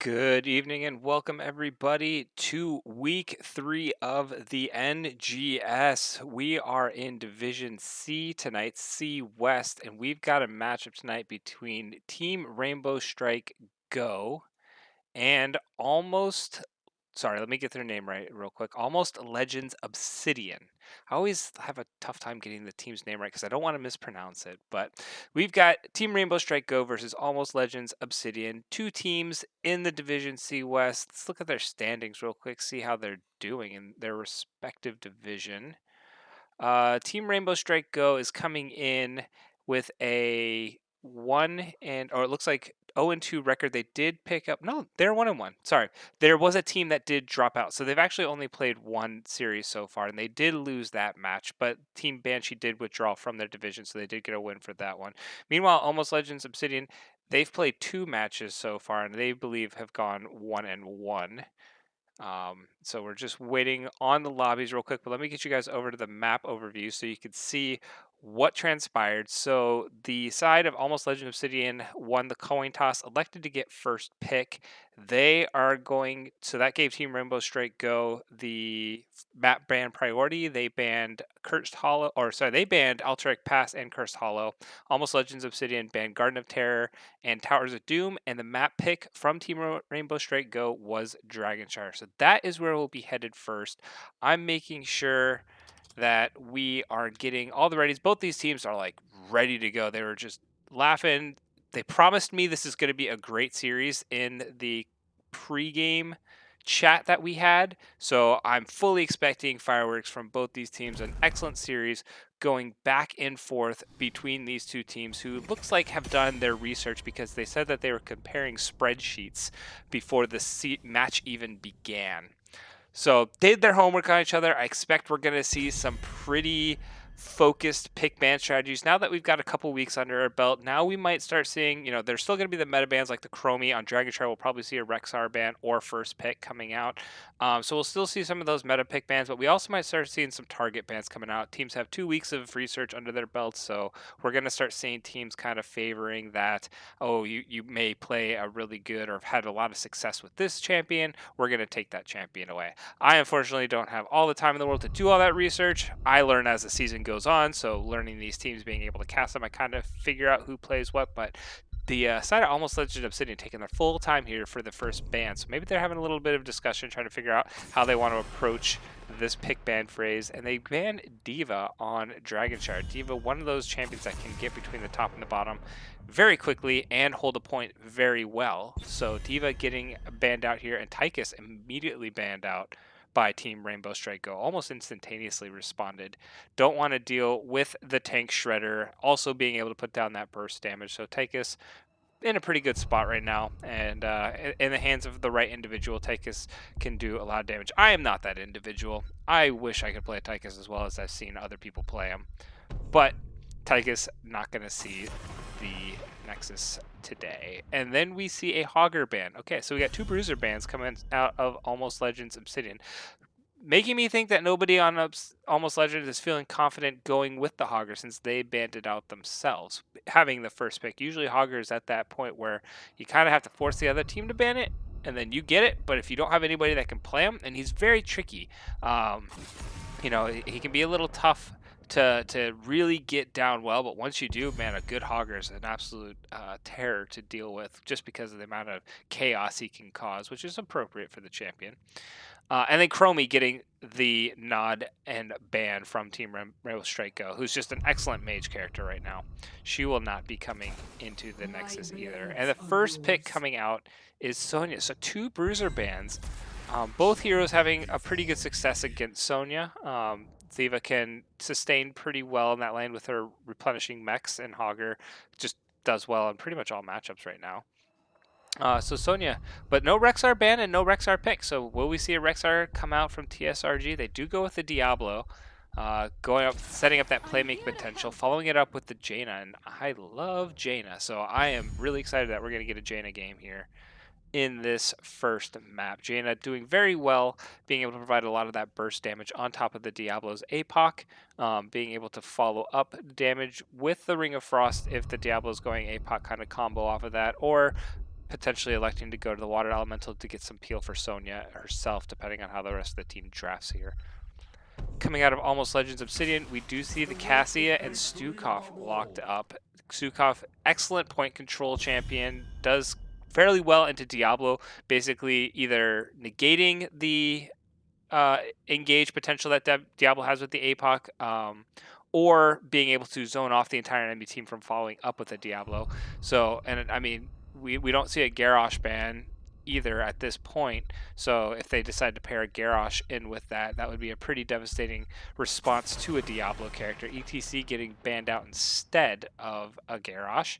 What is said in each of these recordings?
Good evening and welcome everybody to week 3 of the NGS. We are in Division C tonight, C West, and we've got a matchup tonight between Team Rainbow Strike Go and let me get their name right real quick. Almost Legends Obsidian. I always have a tough time getting the team's name right because I don't want to mispronounce it. But we've got Team Rainbow Strike Go versus Almost Legends Obsidian. Two teams in the Division C West. Let's look at their standings real quick, see how they're doing in their respective division. Team Rainbow Strike Go is coming in with a it looks like 0-2 record. They did pick up, no, they're 1-1. Sorry, there was a team that did drop out, so they've actually only played one series so far, and they did lose that match. But Team Banshee did withdraw from their division, so they did get a win for that one. Meanwhile, Almost Legends Obsidian, they've played two matches so far, and they believe have gone 1-1. So we're just waiting on the lobbies real quick, but let me get you guys over to the map overview so you can see what transpired. So the side of Almost Legend Obsidian won the coin toss, elected to get first pick. They are going, so that gave Team Rainbow Strike Go the map ban priority. They banned Cursed Hollow, or sorry, they banned Alterac Pass and Cursed Hollow. Almost Legends Obsidian banned Garden of Terror and Towers of Doom, and the map pick from Team Rainbow Strike Go was Dragonshire. So that is where we'll be headed first. I'm making sure that we are getting all the readies. Both these teams are like ready to go. They were just laughing. They promised me this is going to be a great series in the pregame chat that we had. So I'm fully expecting fireworks from both these teams. An excellent series going back and forth between these two teams who looks like have done their research because they said that they were comparing spreadsheets before the match even began. So did their homework on each other. I expect we're going to see some pretty focused pick ban strategies now that we've got a couple weeks under our belt. Now we might start seeing, there's still going to be the meta bans like the Chromie on Dragonshire. We'll probably see a Rexar ban or first pick coming out. So we'll still see some of those meta pick bans, but we also might start seeing some target bans coming out. Teams have 2 weeks of research under their belts, so we're going to start seeing teams kind of favoring that. Oh, you may play a really good or have had a lot of success with this champion. We're going to take that champion away. I unfortunately don't have all the time in the world to do all that research. I learn as the season goes on, so learning these teams, being able to cast them, I kind of figure out who plays what. But the side of Almost Legend Obsidian taking their full time here for the first ban, so maybe they're having a little bit of discussion trying to figure out how they want to approach this pick ban phrase. And they ban Diva on Dragonshire. Diva, one of those champions that can get between the top and the bottom very quickly and hold a point very well. So Diva getting banned out here, and Tychus immediately banned out by Team Rainbow Strike Go, almost instantaneously responded. Don't want to deal with the tank shredder, also being able to put down that burst damage. So Tychus in a pretty good spot right now, and in the hands of the right individual, Tychus can do a lot of damage. I am not that individual. I wish I could play Tychus as well as I've seen other people play him, but Tychus not going to see the Nexus today. And then we see a Hogger ban. Okay, so we got two Bruiser bans coming out of Almost Legends Obsidian, making me think that nobody on Almost Legends is feeling confident going with the Hogger since they banned it out themselves, having the first pick. Usually Hogger is at that point where you kind of have to force the other team to ban it, and then you get it. But if you don't have anybody that can play him, and he's very tricky, he can be a little tough to really get down well, but once you do, man, a good Hogger is an absolute terror to deal with just because of the amount of chaos he can cause, which is appropriate for the champion. And then Chromie getting the nod and ban from Team Rainbow Strike Go, who's just an excellent mage character right now. She will not be coming into the Nexus either. And the first pick coming out is Sonya. So two Bruiser bans. Both heroes having a pretty good success against Sonya. Thiva can sustain pretty well in that lane with her replenishing mechs, and Hogger just does well in pretty much all matchups right now. So Sonya, but no Rexar ban and no Rexar pick. So will we see a Rexar come out from TSRG? They do go with the Diablo, going up, setting up that playmaking potential, following it up with the Jaina, and I love Jaina. So I am really excited that we're going to get a Jaina game here in this first map. Jaina doing very well, being able to provide a lot of that burst damage on top of the Diablo's APOC, being able to follow up damage with the Ring of Frost if the Diablo's going APOC kind of combo off of that, or potentially electing to go to the Water Elemental to get some peel for Sonya herself, depending on how the rest of the team drafts here. Coming out of Almost Legends Obsidian, we do see the Cassia and Stukov locked up. Stukov, excellent point control champion, does fairly well into Diablo, basically either negating the engage potential that Diablo has with the APOC, or being able to zone off the entire enemy team from following up with a Diablo. So, and I mean, we don't see a Garrosh ban either at this point. So if they decide to pair a Garrosh in with that, that would be a pretty devastating response to a Diablo character. ETC getting banned out instead of a Garrosh.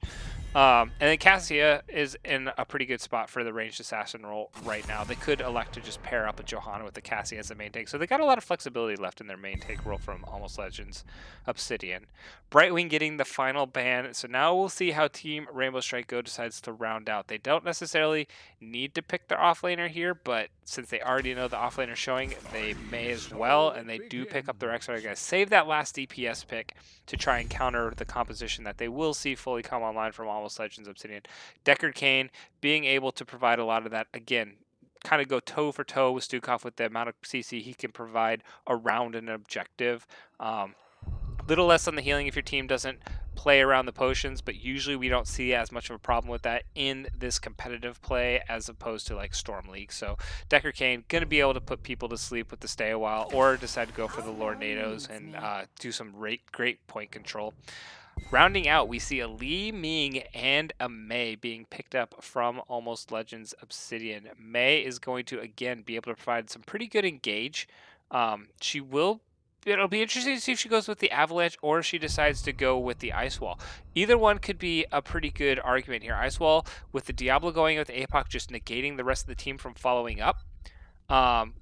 And then Cassia is in a pretty good spot for the ranged assassin role right now. They could elect to just pair up a Johanna with the Cassia as the main take. So they got a lot of flexibility left in their main take role from Almost Legends Obsidian. Brightwing getting the final ban. So now we'll see how Team Rainbow Strike Go decides to round out. They don't necessarily need to pick their offlaner here, but since they already know the offlaner showing, they may as well, and they do pick up the Rexar. They're going to save that last DPS pick to try and counter the composition that they will see fully come online from Almost Legends Obsidian. Deckard Cain being able to provide a lot of that, again, kind of go toe for toe with Stukov with the amount of CC he can provide around an objective. Little less on the healing if your team doesn't play around the potions, but usually we don't see as much of a problem with that in this competitive play as opposed to like Storm League. So Deckard Cain going to be able to put people to sleep with the stay a while, or decide to go for the Lornados and do some great point control. Rounding out, we see a Li Ming and a Mei being picked up from Almost Legends Obsidian. Mei is going to, again, be able to provide some pretty good engage. It'll be interesting to see if she goes with the Avalanche or if she decides to go with the Ice Wall. Either one could be a pretty good argument here. Ice Wall with the Diablo going with APOC, just negating the rest of the team from following up.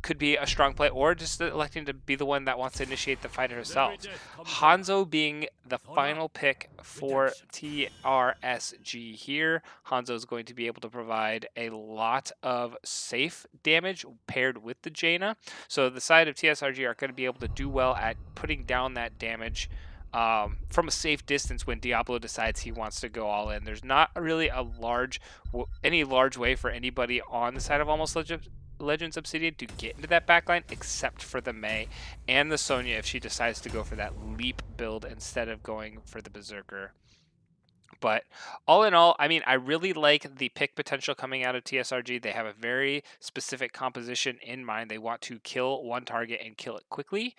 Could be a strong play, or just electing to be the one that wants to initiate the fight herself. Hanzo being the final pick for TRSG here. Hanzo is going to be able to provide a lot of safe damage paired with the Jaina. So the side of TSRG are going to be able to do well at putting down that damage from a safe distance when Diablo decides he wants to go all in. There's not really any large way for anybody on the side of Almost Legends Obsidian to get into that backline, except for the Mei and the Sonya if she decides to go for that leap build instead of going for the Berserker. But all in all, I mean, I really like the pick potential coming out of TSRG. They have a very specific composition in mind. They want to kill one target and kill it quickly.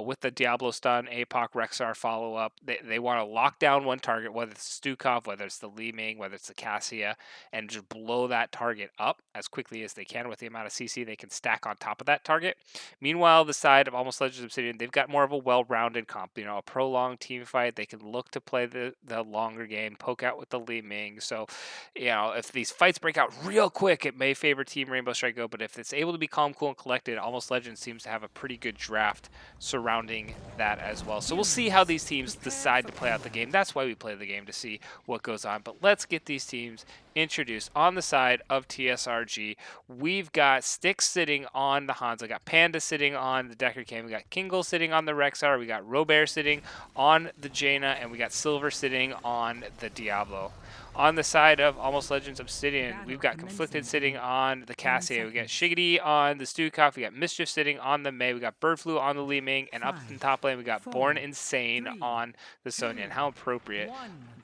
With the Diablo stun, APOC, Rexar follow-up, they want to lock down one target, whether it's Stukov, whether it's the Li Ming, whether it's the Cassia, and just blow that target up as quickly as they can with the amount of CC they can stack on top of that target. Meanwhile, the side of Almost Legends Obsidian, they've got more of a well-rounded comp. You know, a prolonged team fight. They can look to play the longer game, poke out with the Li Ming. So, you know, if these fights break out real quick, it may favor Team Rainbow Strike Go, but if it's able to be calm, cool, and collected, Almost Legends seems to have a pretty good draft surrounding that as well. So we'll see how these teams decide to play out the game. That's why we play the game, to see what goes on. But let's get these teams introduced. On the side of TSRG, we've got Styx sitting on the Hanzo, we got Panda sitting on the Deckard Cain, we got Kingle sitting on the Rexar, we got Robert sitting on the Jaina, and we got Silver sitting on the Diablo. On the side of Almost Legends Obsidian, we've got Conflicted sitting on the Cassia, we got Shiggity on the Stukov, we got Mischief sitting on the Mei, we got Birdflu on the Li Ming, and up in top lane we got Born Insane on the Sonya. And how appropriate,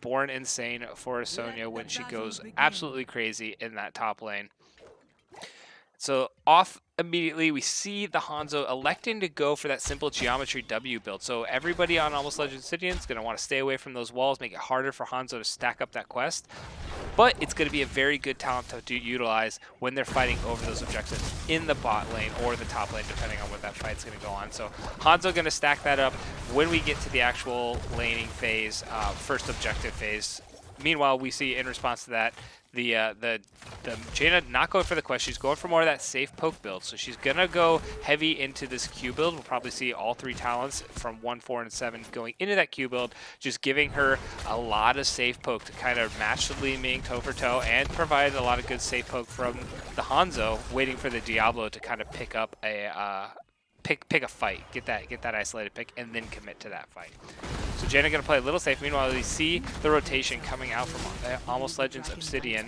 Born Insane for Sonya when she goes absolutely crazy in that top lane. So off immediately, we see the Hanzo electing to go for that simple Geometry W build. So everybody on Almost Legends Obsidian is going to want to stay away from those walls, make it harder for Hanzo to stack up that quest. But it's going to be a very good talent to utilize when they're fighting over those objectives in the bot lane or the top lane, depending on what that fight's going to go on. So Hanzo going to stack that up when we get to the actual laning phase, first objective phase. Meanwhile, we see in response to that, the Jaina not going for the quest. She's going for more of that safe poke build. So she's going to go heavy into this Q build. We'll probably see all three talents from 1, 4, and 7 going into that Q build, just giving her a lot of safe poke to kind of match the Li Ming toe for toe and provide a lot of good safe poke from the Hanzo, waiting for the Diablo to kind of pick up a pick a fight, get that isolated pick, and then commit to that fight. So Jaina gonna play a little safe. Meanwhile, we see the rotation coming out from Almost Legends Obsidian.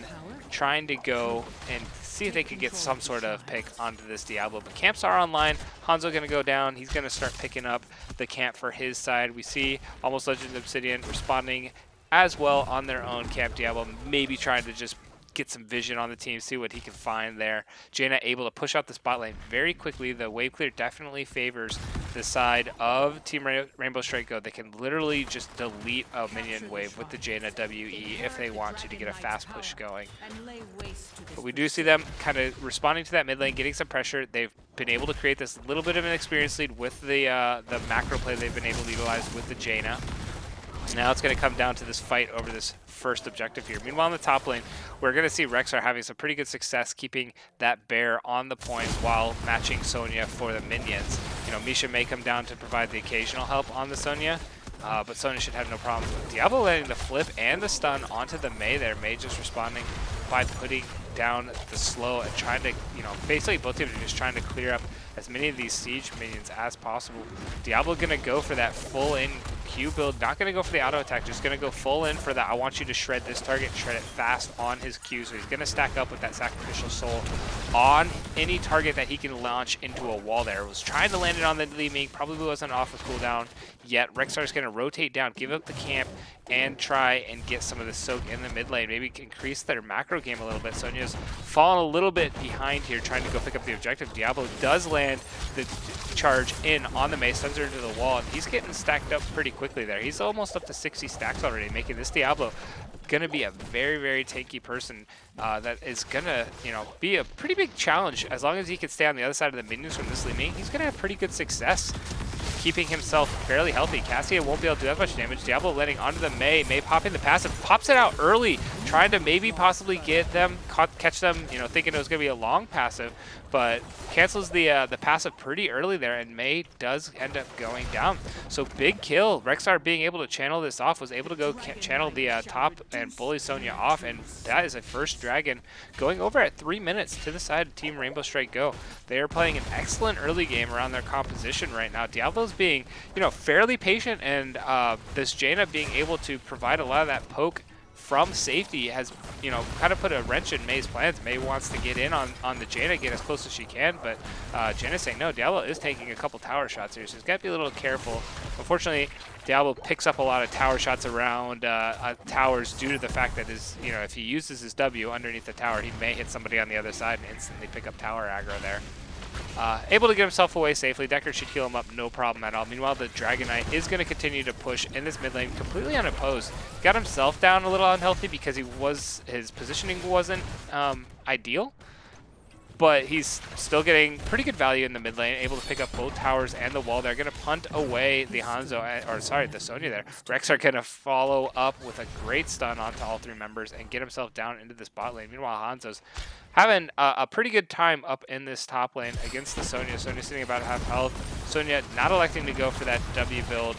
trying to go and see if they could get some sort of pick onto this Diablo. But camps are online. Hanzo going to go down. He's going to start picking up the camp for his side. We see Almost Legends Obsidian responding as well on their own. Camp Diablo maybe trying to just get some vision on the team, see what he can find there. Jaina able to push out the spot lane very quickly. The wave clear definitely favors the side of Team Rainbow Strike Go. They can literally just delete a minion wave with the Jaina WE if they want to get a fast push going. But we do see them kind of responding to that mid lane, getting some pressure. They've been able to create this little bit of an experience lead with the macro play they've been able to utilize with the Jaina. Now it's going to come down to this fight over this first objective here. Meanwhile, in the top lane, we're going to see Rexar having some pretty good success keeping that bear on the point while matching Sonya for the minions. You know, Misha may come down to provide the occasional help on the Sonya, but Sonya should have no problem. Diablo letting the flip and the stun onto the Mei there. Mei just responding by putting down the slow and trying to, you know, basically both teams are just trying to clear up as many of these siege minions as possible. Diablo gonna go for that full in Q build, not gonna go for the auto attack, just gonna go full in for that. I want you to shred this target, shred it fast on his Q. So he's gonna stack up with that sacrificial soul on any target that he can launch into a wall there. Was trying to land it on the Li Ming, probably wasn't off of cooldown yet. Rexar's gonna rotate down, give up the camp, and try and get some of the soak in the mid lane. Maybe increase their macro game a little bit. Sonya's fallen a little bit behind here, trying to go pick up the objective. Diablo does land the charge in on the Mei, sends her to the wall, and he's getting stacked up pretty quickly there. He's almost up to 60 stacks already, making this Diablo gonna be a very, very tanky person that is gonna, you know, be a pretty big challenge. As long as he can stay on the other side of the minions from this Li Ming, he's gonna have pretty good success keeping himself fairly healthy. Cassia won't be able to do that much damage. Diablo letting onto the Mei. Mei popping the passive, pops it out early, trying to maybe possibly get them, catch them, you know, thinking it was going to be a long passive, but cancels the passive pretty early there, and Mei does end up going down. So big kill. Rexar being able to channel this off, was able to go channel the top and bully Sonya off, and that is a first dragon going over at 3 minutes to the side of Team Rainbow Strike Go. They are playing an excellent early game around their composition right now. Diablo's being, you know, fairly patient, and this Jaina being able to provide a lot of that poke from safety has, you know, kind of put a wrench in Mei's plans. Mei wants to get in on the Jaina, get as close as she can, but Jaina's saying no. Diablo is taking a couple tower shots here, so he's got to be a little careful. Unfortunately, Diablo picks up a lot of tower shots around towers due to the fact that his, you know, if he uses his W underneath the tower, he may hit somebody on the other side and instantly pick up tower aggro there. Able to get himself away safely. Decker should heal him up, no problem at all. Meanwhile, the Dragon Knight is going to continue to push in this mid lane completely unopposed. Got himself down a little unhealthy because his positioning wasn't ideal, but he's still getting pretty good value in the mid lane, able to pick up both towers and the wall. They're going to punt away the Hanzo, or sorry, the Sonya there. Rexar going to follow up with a great stun onto all three members and get himself down into this bot lane. Meanwhile, Hanzo's having a pretty good time up in this top lane against the Sonya. Sonya sitting about half health. Sonya not electing to go for that W build,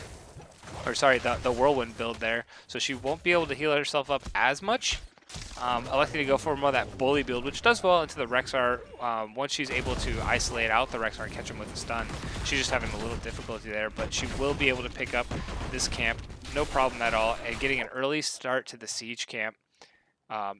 or sorry, the Whirlwind build there, so she won't be able to heal herself up as much. Electing to go for more of that bully build, which does well into the Rexar. Once she's able to isolate out the Rexar and catch him with a stun, she's just having a little difficulty there, but she will be able to pick up this camp, no problem at all, and getting an early start to the siege camp.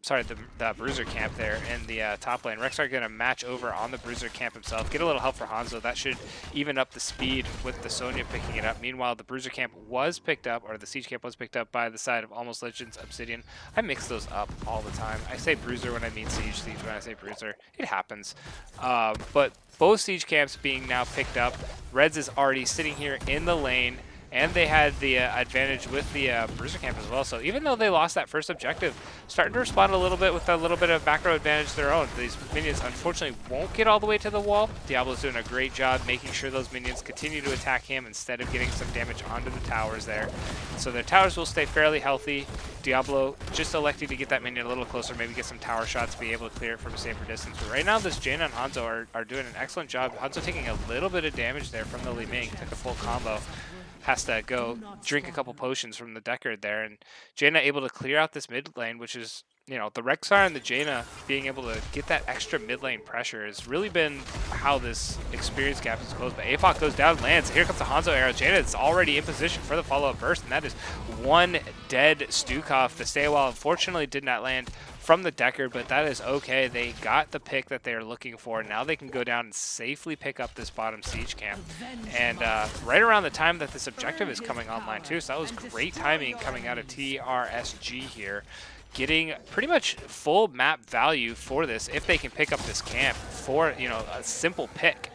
Sorry, the Bruiser camp there in the top lane. Rexar going to match over on the Bruiser camp himself. Get a little help for Hanzo. That should even up the speed with the Sonya picking it up. Meanwhile, the Bruiser camp was picked up, or the Siege camp was picked up by the side of Almost Legends Obsidian. I mix those up all the time. I say Bruiser when I mean Siege, Siege when I say Bruiser. It happens. But both Siege camps being now picked up. Reds is already sitting here in the lane, and they had the advantage with the Bruiser camp as well. So even though they lost that first objective, starting to respond a little bit with a little bit of macro advantage of their own. These minions unfortunately won't get all the way to the wall. Diablo's doing a great job making sure those minions continue to attack him instead of getting some damage onto the towers there. So their towers will stay fairly healthy. Diablo just electing to get that minion a little closer, maybe get some tower shots, be able to clear it from a safer distance. But right now, this Jaina and Hanzo are doing an excellent job. Hanzo taking a little bit of damage there from the Li Ming, took a full combo. Has to go drink a couple potions from the Deckard there, and Jaina able to clear out this mid lane, which is, you know, the Rexar and the Jaina being able to get that extra mid lane pressure has really been how this experience gap is closed. But Apoc goes down, lands. Here comes the Hanzo arrow. Jaina is already in position for the follow-up burst, and that is one dead Stukov. The stay a while unfortunately did not land from the Decker, but that is okay. They got the pick that they're looking for. Now they can go down and safely pick up this bottom siege camp. And right around the time that this objective is coming online too, so that was great timing coming out of TRSG here. Getting pretty much full map value for this if they can pick up this camp for, you know, a simple pick.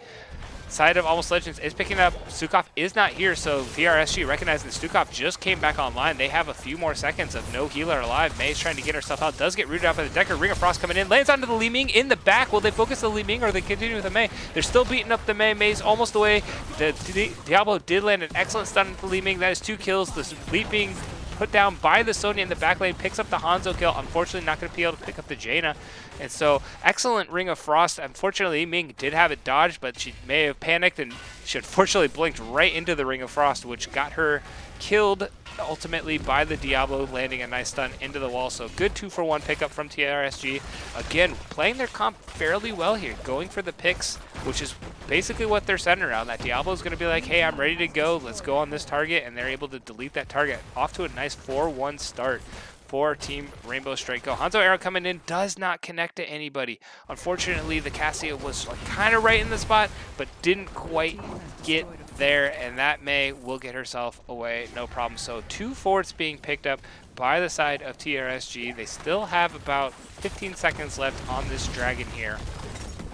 Side of Almost Legends is picking up. Stukov is not here, so TRSG recognizing that Stukov just came back online. They have a few more seconds of no healer alive. May's trying to get herself out. Does get rooted out by the Decker. Ring of Frost coming in. Lands onto the Li Ming in the back. Will they focus the Li Ming or they continue with the Mei? They're still beating up the Mei. Mei's almost away. The Diablo did land an excellent stun into the Li Ming. That is 2 kills. The leaping put down by the Sonya in the back lane, picks up the Hanzo kill. Unfortunately, not going to be able to pick up the Jaina. And so, excellent Ring of Frost. Unfortunately, Ming did have it dodged, but she may have panicked and she unfortunately blinked right into the Ring of Frost, which got her killed ultimately by the Diablo, landing a nice stun into the wall. So good 2-for-1 pickup from TRSG. Again, playing their comp fairly well here, going for the picks, which is basically what they're centered around. That Diablo is going to be like, hey, I'm ready to go. Let's go on this target. And they're able to delete that target. Off to a nice 4-1 start for Team Rainbow Strike Go. Hanzo arrow coming in, does not connect to anybody. Unfortunately, the Cassia was like kind of right in the spot, but didn't quite get there, and that Mei will get herself away, no problem. So 2 forts being picked up by the side of TRSG. They still have about 15 seconds left on this dragon here.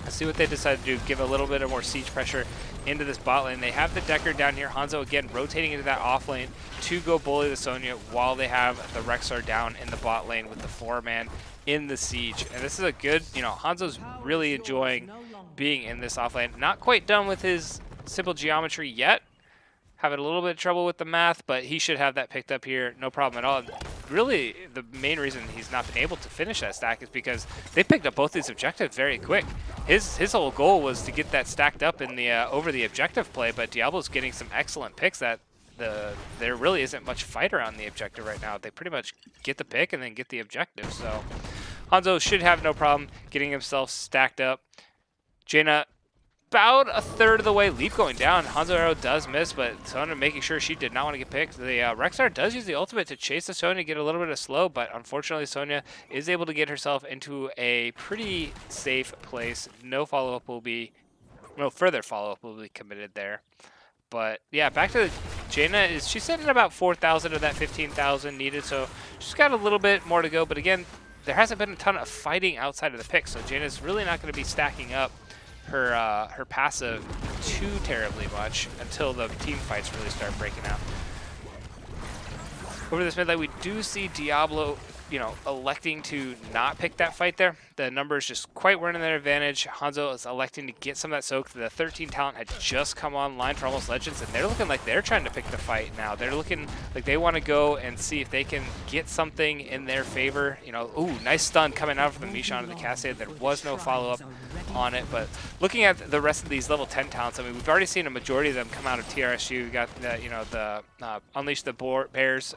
Let's see what they decide to do. Give a little bit of more siege pressure into this bot lane. They have the Decker down here. Hanzo again rotating into that off lane to go bully the Sonya while they have the Rexar down in the bot lane with the 4-man in the siege. And this is a good, you know, Hanzo's really enjoying being in this off lane. Not quite done with his simple geometry yet. Having a little bit of trouble with the math, but he should have that picked up here, no problem at all. And really, the main reason he's not been able to finish that stack is because they picked up both these objectives very quick. His whole goal was to get that stacked up in the over the objective play, but Diablo's getting some excellent picks that there really isn't much fight around the objective right now. They pretty much get the pick and then get the objective. So Hanzo should have no problem getting himself stacked up. Jaina about a third of the way, leap going down. Hanzo arrow does miss, but Sonya making sure she did not want to get picked. The Rexar does use the ultimate to chase the Sonya, get a little bit of slow, but unfortunately Sonya is able to get herself into a pretty safe place. No follow-up will be, no further follow-up will be committed there. But yeah, back to the Jaina, she's sitting at about 4,000 of that 15,000 needed, so she's got a little bit more to go. But again, there hasn't been a ton of fighting outside of the pick, so Jaina's really not going to be stacking up her passive too terribly much until the team fights really start breaking out. Over this mid lane, we do see Diablo, you know, electing to not pick that fight there. The numbers just quite weren't in their advantage. Hanzo is electing to get some of that soak. The 13 talent had just come online for Almost Legends, and they're looking like they're trying to pick the fight now. They're looking like they want to go and see if they can get something in their favor. You know, ooh, nice stun coming out from the Misha onto the Cassia. There was no follow-up on it, but looking at the rest of these level 10 talents, I mean, we've already seen a majority of them come out of TRSU. We got the, you know, the Unleash the Bears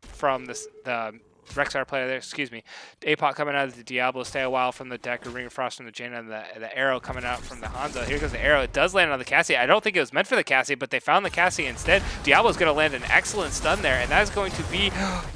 from the Rexar player there, excuse me. APOC coming out of the Diablo, stay a while from the Decker, Ring of Frost from the Jaina, and the arrow coming out from the Hanzo. Here goes the arrow. It does land on the Cassia. I don't think it was meant for the Cassia, but they found the Cassia instead. Diablo's going to land an excellent stun there, and that is going to be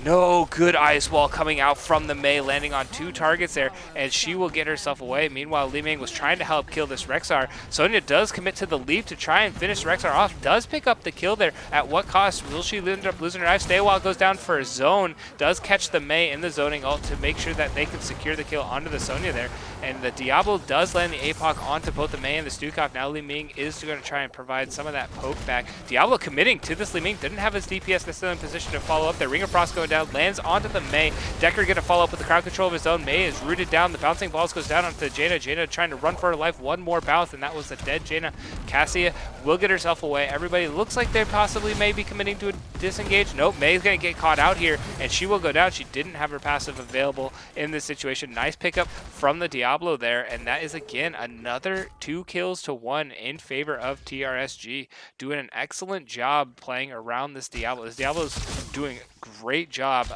no good ice wall coming out from the Mei, landing on 2 targets there, and she will get herself away. Meanwhile, Li Ming was trying to help kill this Rexar. Sonya does commit to the leap to try and finish Rexar off, does pick up the kill there. At what cost? Will she end up losing her life? Stay a while goes down for a zone, does catch the Mei in the zoning ult to make sure that they can secure the kill onto the Sonya there. And the Diablo does land the APOC onto both the Mei and the Stukov. Now Li Ming is going to try and provide some of that poke back. Diablo committing to this Li Ming, didn't have his DPS necessarily in position to follow up there. Ring of Frost going down, lands onto the Mei. Decker going to follow up with the crowd control of his own. Mei is rooted down. The bouncing balls goes down onto Jaina. Jaina trying to run for her life. One more bounce, and that was the dead Jaina. Cassia will get herself away. Everybody looks like they possibly may be committing to a disengage. Nope, Mei's going to get caught out here, and she will go down. She didn't have her passive available in this situation. Nice pickup from the Diablo there, and that is again another 2 kills to 1 in favor of TRSG. Doing an excellent job playing around this Diablo. This Diablo is doing a great job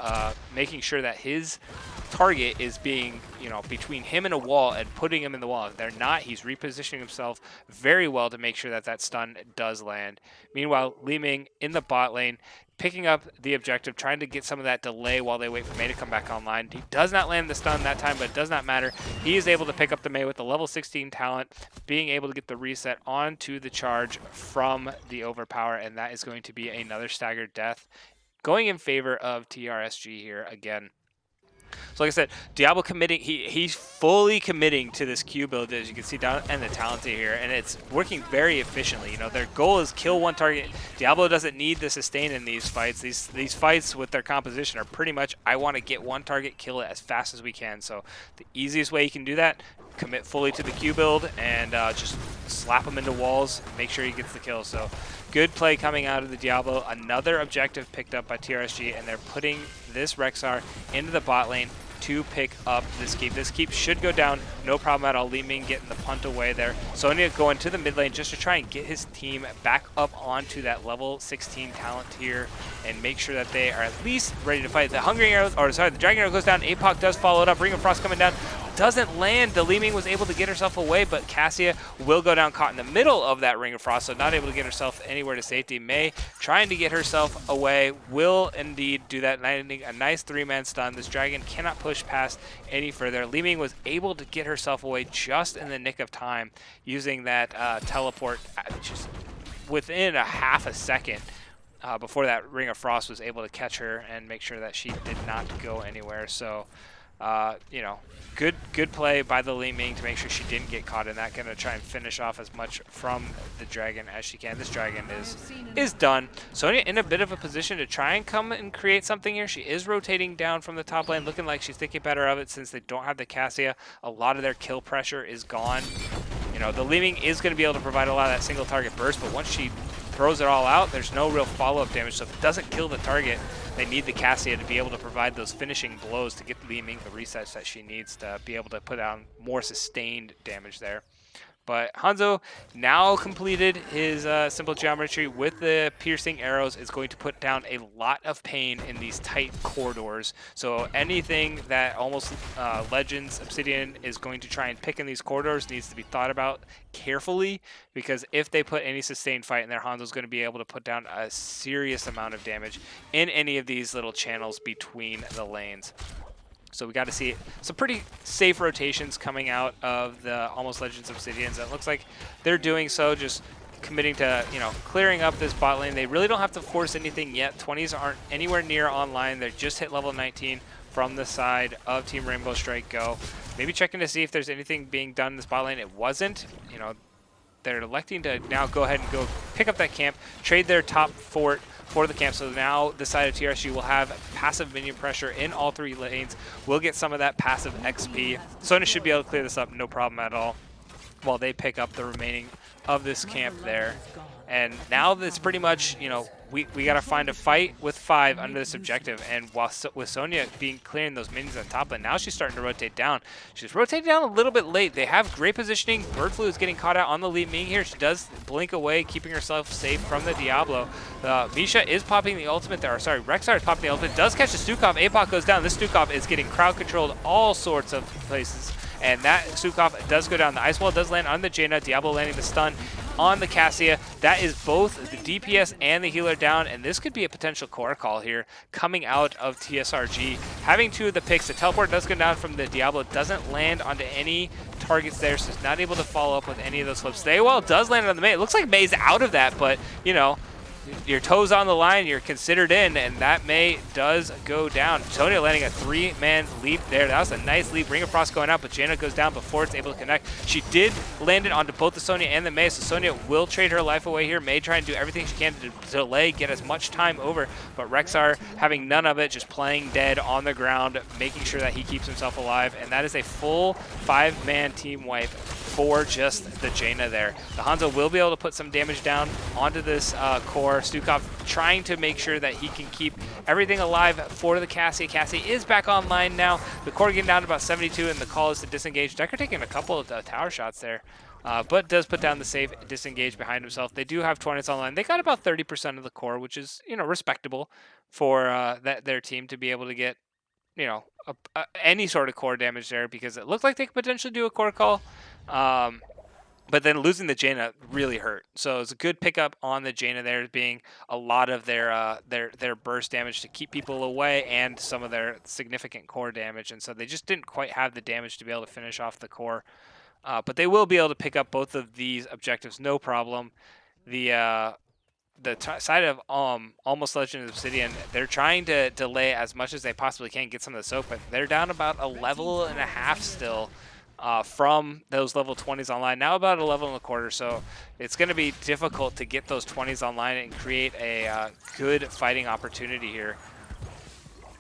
making sure that his target is being, between him and a wall and putting him in the wall. If they're not, he's repositioning himself very well to make sure that that stun does land. Meanwhile, Li Ming in the bot lane, picking up the objective, trying to get some of that delay while they wait for Mei to come back online. He does not land the stun that time, but it does not matter. He is able to pick up the Mei with the level 16 talent, being able to get the reset onto the charge from the overpower, and that is going to be another staggered death, going in favor of TRSG here again. So like I said, Diablo committing, he's fully committing to this Q build, as you can see down in the talented here, and it's working very efficiently. Their goal is kill one target. Diablo doesn't need the sustain in these fights. These fights with their composition are pretty much, I want to get one target, kill it as fast as we can. So the easiest way you can do that, commit fully to the Q build and just slap him into walls, make sure he gets the kill. So good play coming out of the Diablo. Another objective picked up by TRSG, and they're putting this Rexar into the bot lane to pick up this keep. This keep should go down, no problem at all. Li Ming getting the punt away there. Sonya going to the mid lane just to try and get his team back up onto that level 16 talent tier and make sure that they are at least ready to fight. The Hungering Arrows, or sorry, the Dragon Arrow goes down. APOC does follow it up. Ring of Frost coming down. Doesn't land. The Li Ming was able to get herself away, but Cassia will go down caught in the middle of that Ring of Frost, so not able to get herself anywhere to safety. Mei trying to get herself away will indeed do that, landing a nice 3-man stun. This dragon cannot push past any further. Li Ming was able to get herself away just in the nick of time using that teleport just within a half a second. Before that Ring of Frost was able to catch her and make sure that she did not go anywhere. So good play by the Li Ming to make sure she didn't get caught in that. Gonna try and finish off as much from the dragon as she can. This dragon is done. Sonya in a bit of a position to try and come and create something here. She is rotating down from the top lane, looking like she's thinking better of it since they don't have the Cassia. A lot of their kill pressure is gone. The Li Ming is going to be able to provide a lot of that single target burst, but once she throws it all out, there's no real follow-up damage. So if it doesn't kill the target, they need the Cassia to be able to provide those finishing blows to get Li Ming the resets that she needs to be able to put down more sustained damage there. But Hanzo now completed his simple geometry with the piercing arrows is going to put down a lot of pain in these tight corridors. So anything that almost Legends Obsidian is going to try and pick in these corridors needs to be thought about carefully, because if they put any sustained fight in there, Hanzo's going to be able to put down a serious amount of damage in any of these little channels between the lanes. So we got to see some pretty safe rotations coming out of the Almost Legends Obsidians. It looks like they're doing so, just committing to, clearing up this bot lane. They really don't have to force anything yet. 20s aren't anywhere near online. They're just hit level 19 from the side of Team Rainbow Strike Go. Maybe checking to see if there's anything being done in this bot lane. It wasn't. They're electing to now go ahead and go pick up that camp, trade their top fort for the camp. So now the side of TRSG will have passive minion pressure in all three lanes. We'll get some of that passive XP. Sonya should be able to clear this up, no problem at all, while they pick up the remaining of this camp there. And now it's pretty much, we got to find a fight with 5 under this objective. And while with Sonya clearing those minions on top, and now she's starting to rotate down. She's rotating down a little bit late. They have great positioning. Bird Flu is getting caught out on the Li Ming here. She does blink away, keeping herself safe from the Diablo. Misha is popping the ultimate there. Sorry, Rexar is popping the ultimate. Does catch the Stukov. APOC goes down. This Stukov is getting crowd controlled all sorts of places. And that Stukov does go down. The Ice Wall does land on the Jaina. Diablo landing the stun on the Cassia. That is both the DPS and the healer down, and this could be a potential core call here coming out of TSRG. Having 2 of the picks, the teleport does go down from the Diablo, doesn't land onto any targets there, so it's not able to follow up with any of those flips. Staywell does land on the Mei. It looks like Mei's out of that, but, your toes on the line, you're considered in, and that Mei does go down. Sonya landing a 3-man leap there. That was a nice leap. Ring of Frost going out, but Jaina goes down before it's able to connect. She did land it onto both the Sonya and the Mei, so Sonya will trade her life away here. Mei trying to do everything she can to delay, get as much time over, but Rexar having none of it, just playing dead on the ground, making sure that he keeps himself alive, and that is a full 5-man team wipe for just the Jaina there. The Hanzo will be able to put some damage down onto this core. Stukov trying to make sure that he can keep everything alive for the Cassie. Cassie is back online now. The core getting down to about 72, and the call is to disengage. Decker taking a couple of tower shots there, but does put down the safe disengage behind himself. They do have 20s online. They got about 30% of the core, which is, respectable for their team to be able to get any sort of core damage there, because it looked like they could potentially do a core call. But then losing the Jaina really hurt. So it's a good pickup on the Jaina there, being a lot of their burst damage to keep people away and some of their significant core damage. And so they just didn't quite have the damage to be able to finish off the core. But they will be able to pick up both of these objectives, no problem. The side of Almost Legend of Obsidian, they're trying to delay as much as they possibly can, get some of the soak, but they're down about a level and a half still from those level 20s online. Now about a level and a quarter, so it's going to be difficult to get those 20s online and create a good fighting opportunity here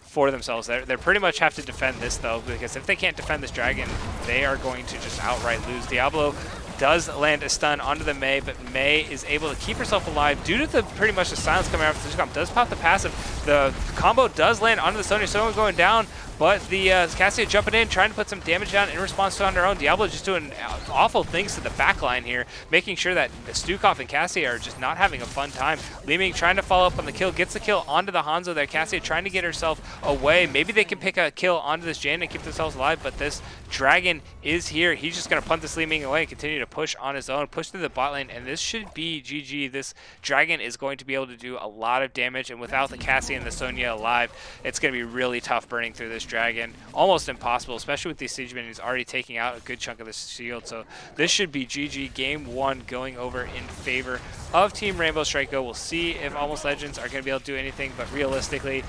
for themselves. They pretty much have to defend this, though, because if they can't defend this dragon, they are going to just outright lose. Diablo does land a stun onto the Mei, but Mei is able to keep herself alive due to the pretty much the silence coming out from the does pop the passive. The combo does land onto the Sonya. Someone going down, but the Cassia jumping in, trying to put some damage down in response to on her own. Diablo just doing awful things to the backline here, making sure that Stukov and Cassia are just not having a fun time. Li Ming trying to follow up on the kill, gets the kill onto the Hanzo there. Cassia trying to get herself away. Maybe they can pick a kill onto this Jane and keep themselves alive, but this Dragon is here. He's just going to punt this Li Ming away and continue to push on his own, push through the bot lane, and this should be GG. This Dragon is going to be able to do a lot of damage, and without the Cassie and the Sonya alive, it's going to be really tough burning through this Dragon. Almost impossible, especially with these Siege Minions already taking out a good chunk of this shield. So this should be GG. Game 1 going over in favor of Team Rainbow Strike Go. We'll see if Almost Legends are going to be able to do anything, but realistically,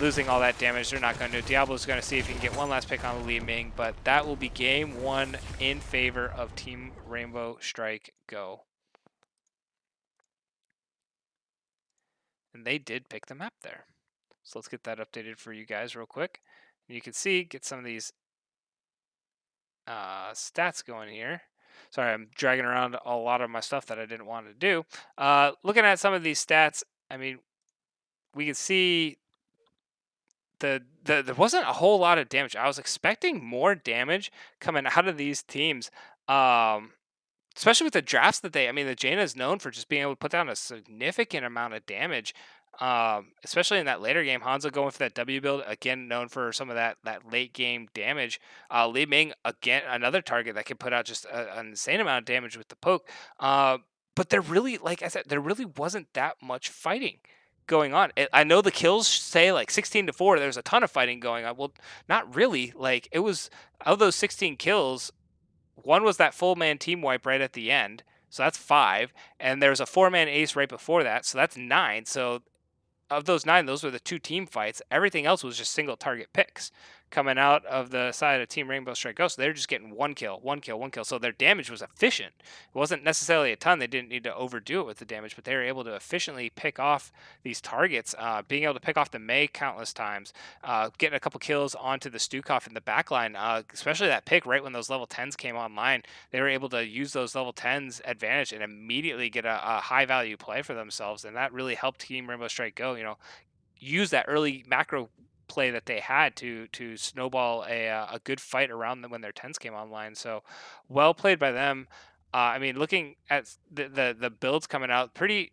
losing all that damage, they're not going to do. Diablo's going to see if he can get one last pick on the Li Ming, but that will be Game 1 in favor of Team Rainbow Strike Go. And they did pick the map there. So let's get that updated for you guys real quick. And you can see, get some of these stats going here. Sorry, I'm dragging around a lot of my stuff that I didn't want to do. Looking at some of these stats, I mean, we can see there wasn't a whole lot of damage. I was expecting more damage coming out of these teams. Especially with the drafts that the Jaina is known for just being able to put down a significant amount of damage. Especially in that later game, Hanzo going for that W build, again known for some of that late game damage. Li Ming, again, another target that can put out just an insane amount of damage with the poke. But there really, like I said, there really wasn't that much fighting going on. I know the kills say like 16-4. There's a ton of fighting going on. Well, not really. Like, it was, of those 16 kills, one was that full man team wipe right at the end, so that's 5, and there's a 4-man ace right before that, so that's 9. So of those 9, those were the 2 team fights. Everything else was just single target picks coming out of the side of Team Rainbow Strike Ghost. They're just getting one kill, one kill, one kill. So their damage was efficient. It wasn't necessarily a ton. They didn't need to overdo it with the damage, but they were able to efficiently pick off these targets, being able to pick off the Mei countless times, getting a couple kills onto the Stukov in the backline, especially that pick right when those level 10s came online. They were able to use those level 10s advantage and immediately get a high value play for themselves, and that really helped Team Rainbow Strike Go, use that early macro play that they had to snowball a good fight around them when their 10s came online. So well played by them. Looking at the builds coming out, pretty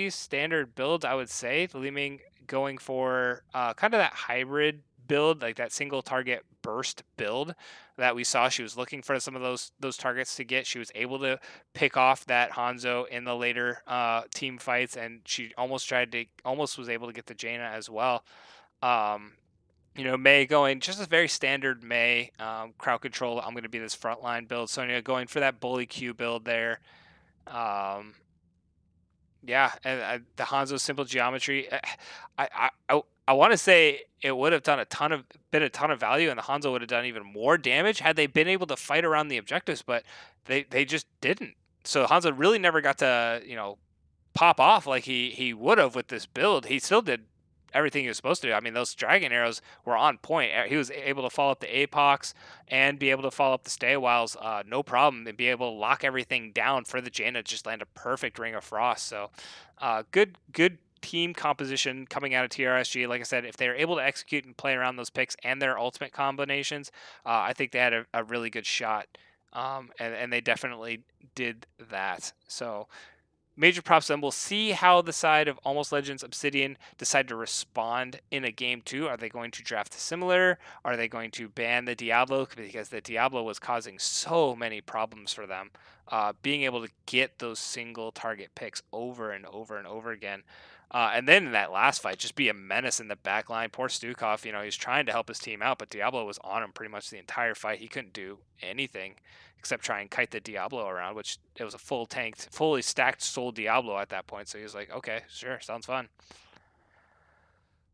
standard builds, I would say. Li Ming going for kind of that hybrid build, like that single target burst build that we saw. She was looking for some of those targets to get. She was able to pick off that Hanzo in the later team fights, and she almost was able to get the Jaina as well. Mei going just a very standard Mei crowd control. I'm going to be this frontline build. Sonya going for that bully Q build there. Yeah, and the Hanzo simple geometry. I want to say it would have done a ton of value, and the Hanzo would have done even more damage had they been able to fight around the objectives, but they just didn't. So Hanzo really never got to pop off like he would have with this build. He still did everything he was supposed to do. I mean, those dragon arrows were on point. He was able to follow up the apox and be able to follow up the stay whiles, no problem, and be able to lock everything down for the Jaina, just land a perfect ring of frost. So good team composition coming out of TRSG. Like I said, if they're able to execute and play around those picks and their ultimate combinations, I think they had a really good shot. And they definitely did that. So major props to them. We'll see how the side of Almost Legends Obsidian decide to respond in a game 2. Are they going to draft similar? Are they going to ban the Diablo? Because the Diablo was causing so many problems for them. Being able to get those single target picks over and over and over again. And then in that last fight, just be a menace in the back line. Poor Stukov, he's trying to help his team out, but Diablo was on him pretty much the entire fight. He couldn't do anything except try and kite the Diablo around, which it was a full tanked, fully stacked Soul Diablo at that point. So he was like, okay, sure, sounds fun.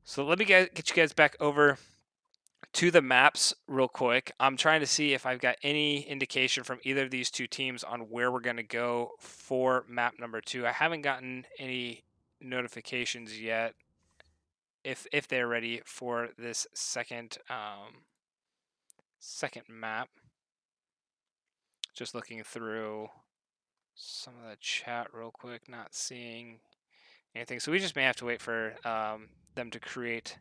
So let me get you guys back over to the maps real quick. I'm trying to see if I've got any indication from either of these two teams on where we're going to go for map number 2. I haven't gotten any notifications yet if they're ready for this second map. Just looking through some of the chat real quick, not seeing anything. So we just may have to wait for them to create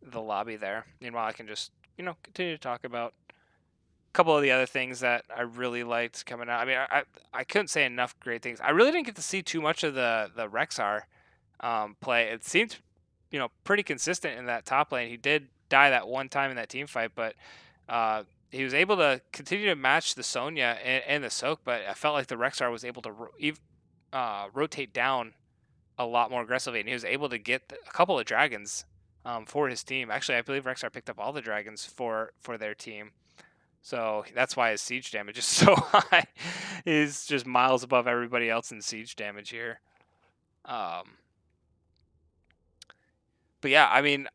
the lobby there. Meanwhile, I can just, continue to talk about a couple of the other things that I really liked coming out. I mean, I couldn't say enough great things. I really didn't get to see too much of the Rexar play. It seemed, pretty consistent in that top lane. He did die that one time in that team fight, but he was able to continue to match the Sonya and the Soak, but I felt like the Rexar was able to rotate down a lot more aggressively, and he was able to get a couple of dragons for his team. Actually, I believe Rexar picked up all the dragons for their team. So that's why his siege damage is so high. He's just miles above everybody else in siege damage here. But yeah, I mean,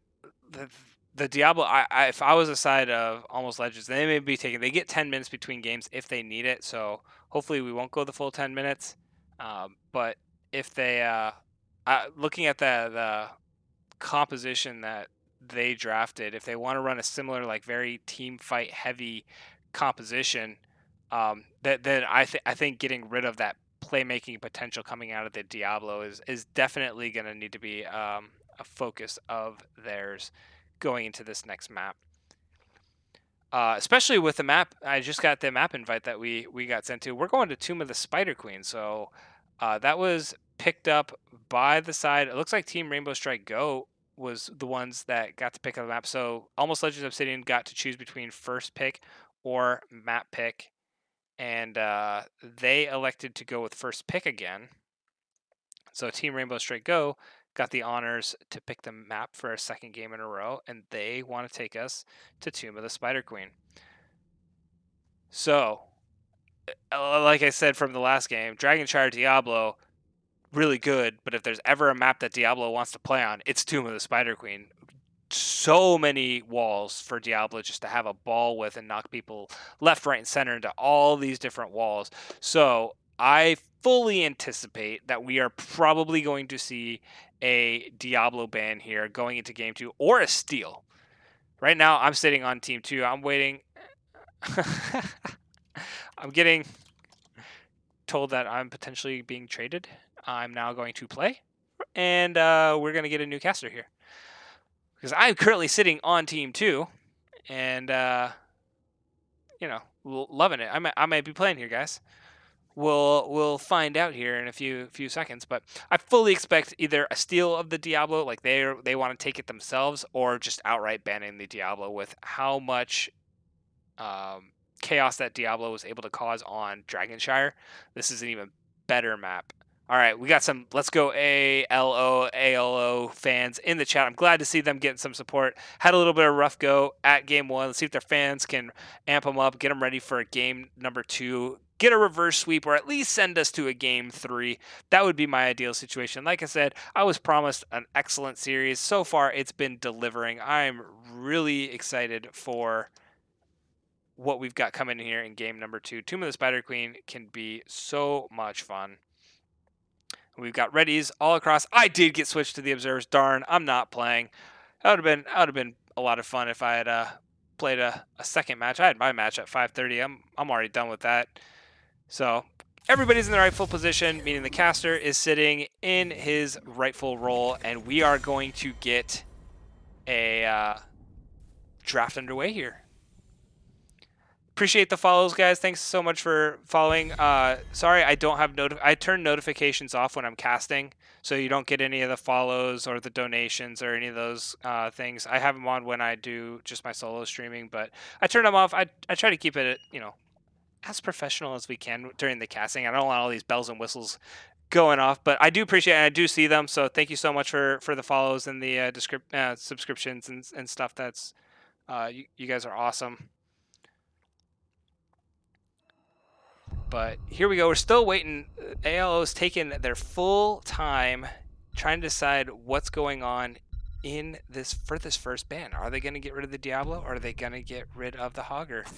the Diablo, if I was a side of Almost Legends, they may be taking. They get 10 minutes between games if they need it. So hopefully we won't go the full 10 minutes. But if they, looking at the composition that they drafted, if they want to run a similar, like very team fight heavy composition, then I think getting rid of that playmaking potential coming out of the Diablo is definitely going to need to be a focus of theirs going into this next map. Especially with the map, I just got the map invite that we got sent to. We're going to Tomb of the Spider Queen, so that was picked up by the side. It looks like Team Rainbow Strike Go was the ones that got to pick up the map. So Almost Legends Obsidian got to choose between first pick or map pick, and they elected to go with first pick again. So Team Rainbow Strike Go got the honors to pick the map for a second game in a row, and they want to take us to Tomb of the Spider Queen. So, like I said from the last game, Dragonshire Diablo, really good, but if there's ever a map that Diablo wants to play on, it's Tomb of the Spider Queen. So many walls for Diablo just to have a ball with and knock people left, right, and center into all these different walls. So I fully anticipate that we are probably going to see a Diablo ban here going into game 2 or a steal. Right now, I'm sitting on team 2. I'm waiting. I'm getting told that I'm potentially being traded. I'm now going to play, and we're going to get a new caster here. Because I'm currently sitting on team 2, and, loving it. I might be playing here, guys. We'll find out here in a few seconds, but I fully expect either a steal of the Diablo, like they want to take it themselves, or just outright banning the Diablo with how much chaos that Diablo was able to cause on Dragonshire. This is an even better map. All right, we got some Let's Go ALO fans in the chat. I'm glad to see them getting some support. Had a little bit of rough go at game 1. Let's see if their fans can amp them up, get them ready for game number 2, get a reverse sweep, or at least send us to a game 3. That would be my ideal situation. Like I said, I was promised an excellent series. So far, it's been delivering. I'm really excited for what we've got coming in here in game number 2. Tomb of the Spider Queen can be so much fun. We've got readies all across. I did get switched to the observers. Darn, I'm not playing. That would have been a lot of fun if I had played a second match. I had my match at 5:30. I'm already done with that. So everybody's in the rightful position, meaning the caster is sitting in his rightful role, and we are going to get a draft underway here. appreciate the follows, guys. Thanks so much for following. Sorry, I don't have I turn notifications off when I'm casting, so you don't get any of the follows or the donations or any of those things. I have them on when I do just my solo streaming, but I turn them off. I try to keep it, as professional as we can during the casting. I don't want all these bells and whistles going off, but I do appreciate it, and I do see them. So thank you so much for the follows and the subscriptions and stuff. That's you guys are awesome. But here we go. We're still waiting. ALO's taking their full time trying to decide what's going on in this first ban. Are they going to get rid of the Diablo, or are they going to get rid of the Hogger?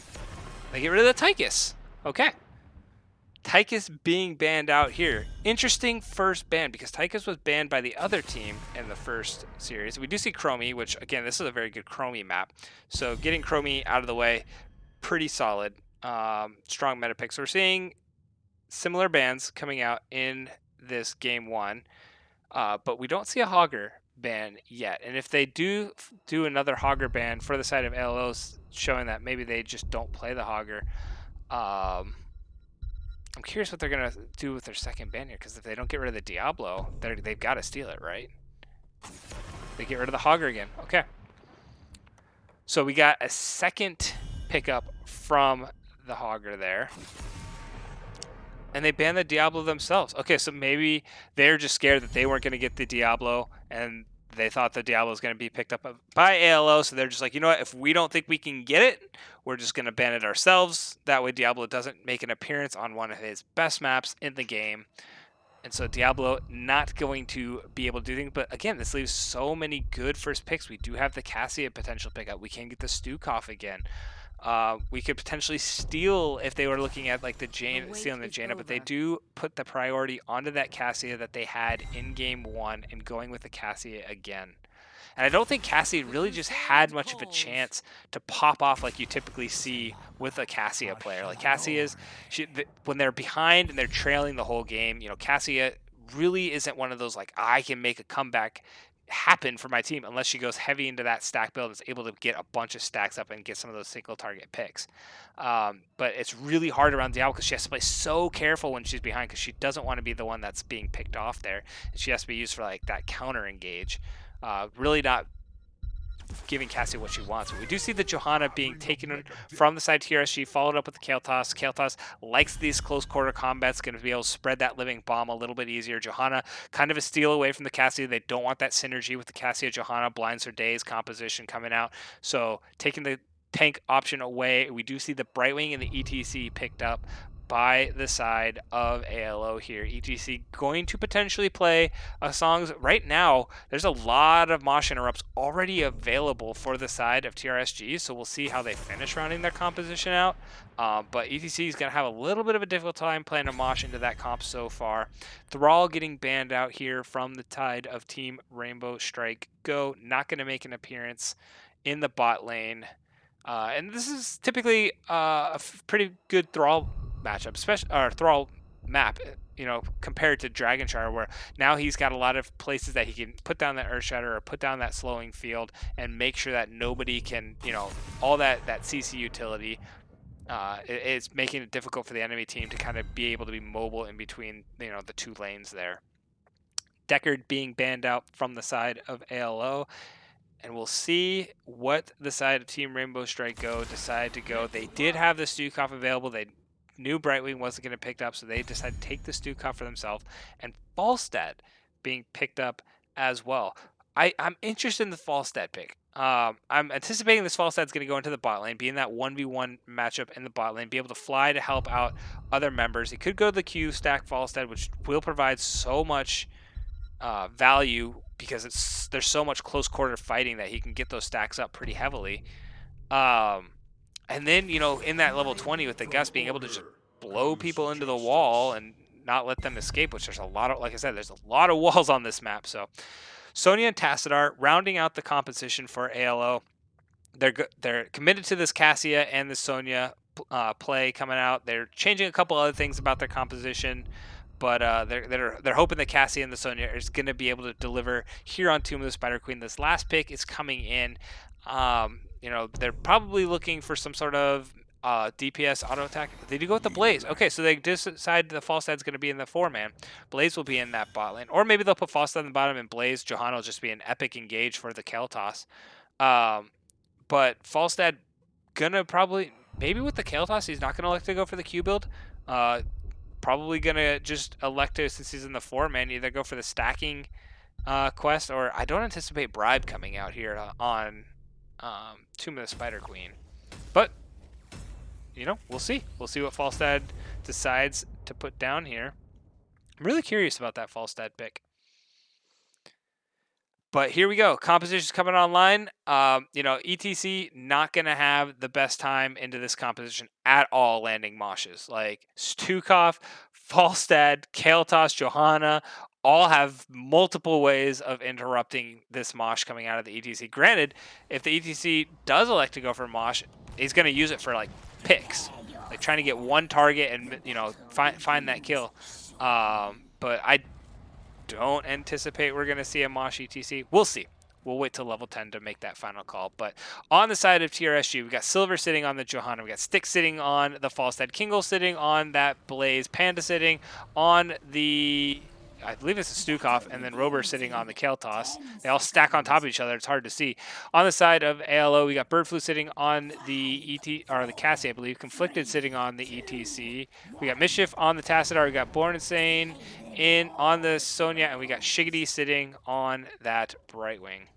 They get rid of the Tychus. Okay. Tychus being banned out here. Interesting first ban, because Tychus was banned by the other team in the first series. We do see Chromie, which, again, this is a very good Chromie map. So getting Chromie out of the way, pretty solid. Strong meta pick. So we're seeing similar bans coming out in this game 1, but we don't see a Hogger ban yet. And if they do another Hogger ban for the side of LLOs, showing that maybe they just don't play the Hogger, I'm curious what they're going to do with their second ban here, because if they don't get rid of the Diablo, they've got to steal it, right? They get rid of the Hogger again. Okay. So we got a second pickup from the Hogger there. And they banned the Diablo themselves. Okay, so maybe they're just scared that they weren't going to get the Diablo, and they thought the Diablo was going to be picked up by ALO, so they're just like, you know what, if we don't think we can get it, we're just going to ban it ourselves. That way Diablo doesn't make an appearance on one of his best maps in the game. And so Diablo not going to be able to do things. But again, this leaves so many good first picks. We do have the Cassia potential pickup. We can get the Stukov again. We could potentially steal if they were looking at like the Jaina, stealing the Jaina, but they do put the priority onto that Cassia that they had in game 1 and going with the Cassia again. And I don't think Cassia really just had much of a chance to pop off like you typically see with a Cassia player. Like Cassia's, when they're behind and they're trailing the whole game, Cassia really isn't one of those like, I can make a comeback happen for my team unless she goes heavy into that stack build and is able to get a bunch of stacks up and get some of those single target picks. But it's really hard around Diablo because she has to play so careful when she's behind, because she doesn't want to be the one that's being picked off there. And she has to be used for like that counter engage. Really not giving Cassie what she wants. But we do see the Johanna being taken from the side here. She followed up with the Kael'thas. Kael'thas likes these close quarter combats, going to be able to spread that living bomb a little bit easier. Johanna kind of a steal away from the Cassia. They don't want that synergy with the Cassia. Johanna blinds her days composition coming out. So taking the tank option away, we do see the Brightwing and the ETC picked up by the side of ALO here. ETC going to potentially play songs. Right now, there's a lot of Mosh interrupts already available for the side of TRSG, so we'll see how they finish rounding their composition out. But ETC is going to have a little bit of a difficult time playing a Mosh into that comp so far. Thrall getting banned out here from the side of Team Rainbow Strike Go. Not going to make an appearance in the bot lane. And this is typically a pretty good Thrall matchup, especially or Thrall map, compared to Dragonshire, where now he's got a lot of places that he can put down that Earthshatter or put down that slowing field and make sure that nobody can, all that CC utility. It's making it difficult for the enemy team to kind of be able to be mobile in between, the two lanes there. Deckard being banned out from the side of ALO. And we'll see what the side of Team Rainbow Strike Go decide to go. They did have the Stukov available. They knew Brightwing wasn't going to pick up, so they decided to take the Stukov for themselves. And Falstad being picked up as well. I'm interested in the Falstad pick. I'm anticipating this Falstad's going to go into the bot lane, be in that 1v1 matchup in the bot lane, be able to fly to help out other members. He could go to the Q stack Falstad, which will provide so much value, because there's so much close quarter fighting that he can get those stacks up pretty heavily. And then, in that level 20 with the Gus being able to just blow people into the wall and not let them escape, which there's a lot of, like I said, there's a lot of walls on this map. So Sonya and Tassadar rounding out the composition for ALO. They're committed to this Cassia and the Sonya play coming out. They're changing a couple other things about their composition, but they're hoping that Cassie and the Sonya is going to be able to deliver here on Tomb of the Spider Queen. This last pick is coming in. They're probably looking for some sort of DPS auto attack. They do go with the Blaze. Okay, so they decide the Falstad's going to be in the 4-man. Blaze will be in that bot lane. Or maybe they'll put Falstad in the bottom and Blaze. Johanna will just be an epic engage for the Kael'thas. But Falstad gonna probably, maybe with the Kael'thas, he's not going to elect to go for the Q build. Probably going to just elect to, since he's in the 4-man, either go for the stacking quest, or I don't anticipate Bribe coming out here on Tomb of the Spider Queen. But you know, we'll see. We'll see what Falstad decides to put down here. I'm really curious about that Falstad pick. But here we go. Composition's coming online. You know, ETC not going to have the best time into this composition at all landing moshes. Like Stukov, Falstad, Kael'thas, Johanna all have multiple ways of interrupting this mosh coming out of the ETC. Granted, if the ETC does elect to go for mosh, he's going to use it for like picks, like trying to get one target and, you know, find that kill. But I don't anticipate we're going to see a Mosh ETC. We'll see. We'll wait till level 10 to make that final call. But on the side of TRSG, we got Silver sitting on the Johanna. We got Stick sitting on the Falstad. Kingle sitting on that Blaze. Panda sitting on the, I believe it's a Stukov, and then Rober sitting on the Kael'thas. They all stack on top of each other. It's hard to see. On the side of ALO, we got Birdflu sitting on the or the Cassie, I believe. Conflicted sitting on the ETC. We got Mischief on the Tassadar. We got Born Insane on the Sonya, and we got Shiggity sitting on that Brightwing.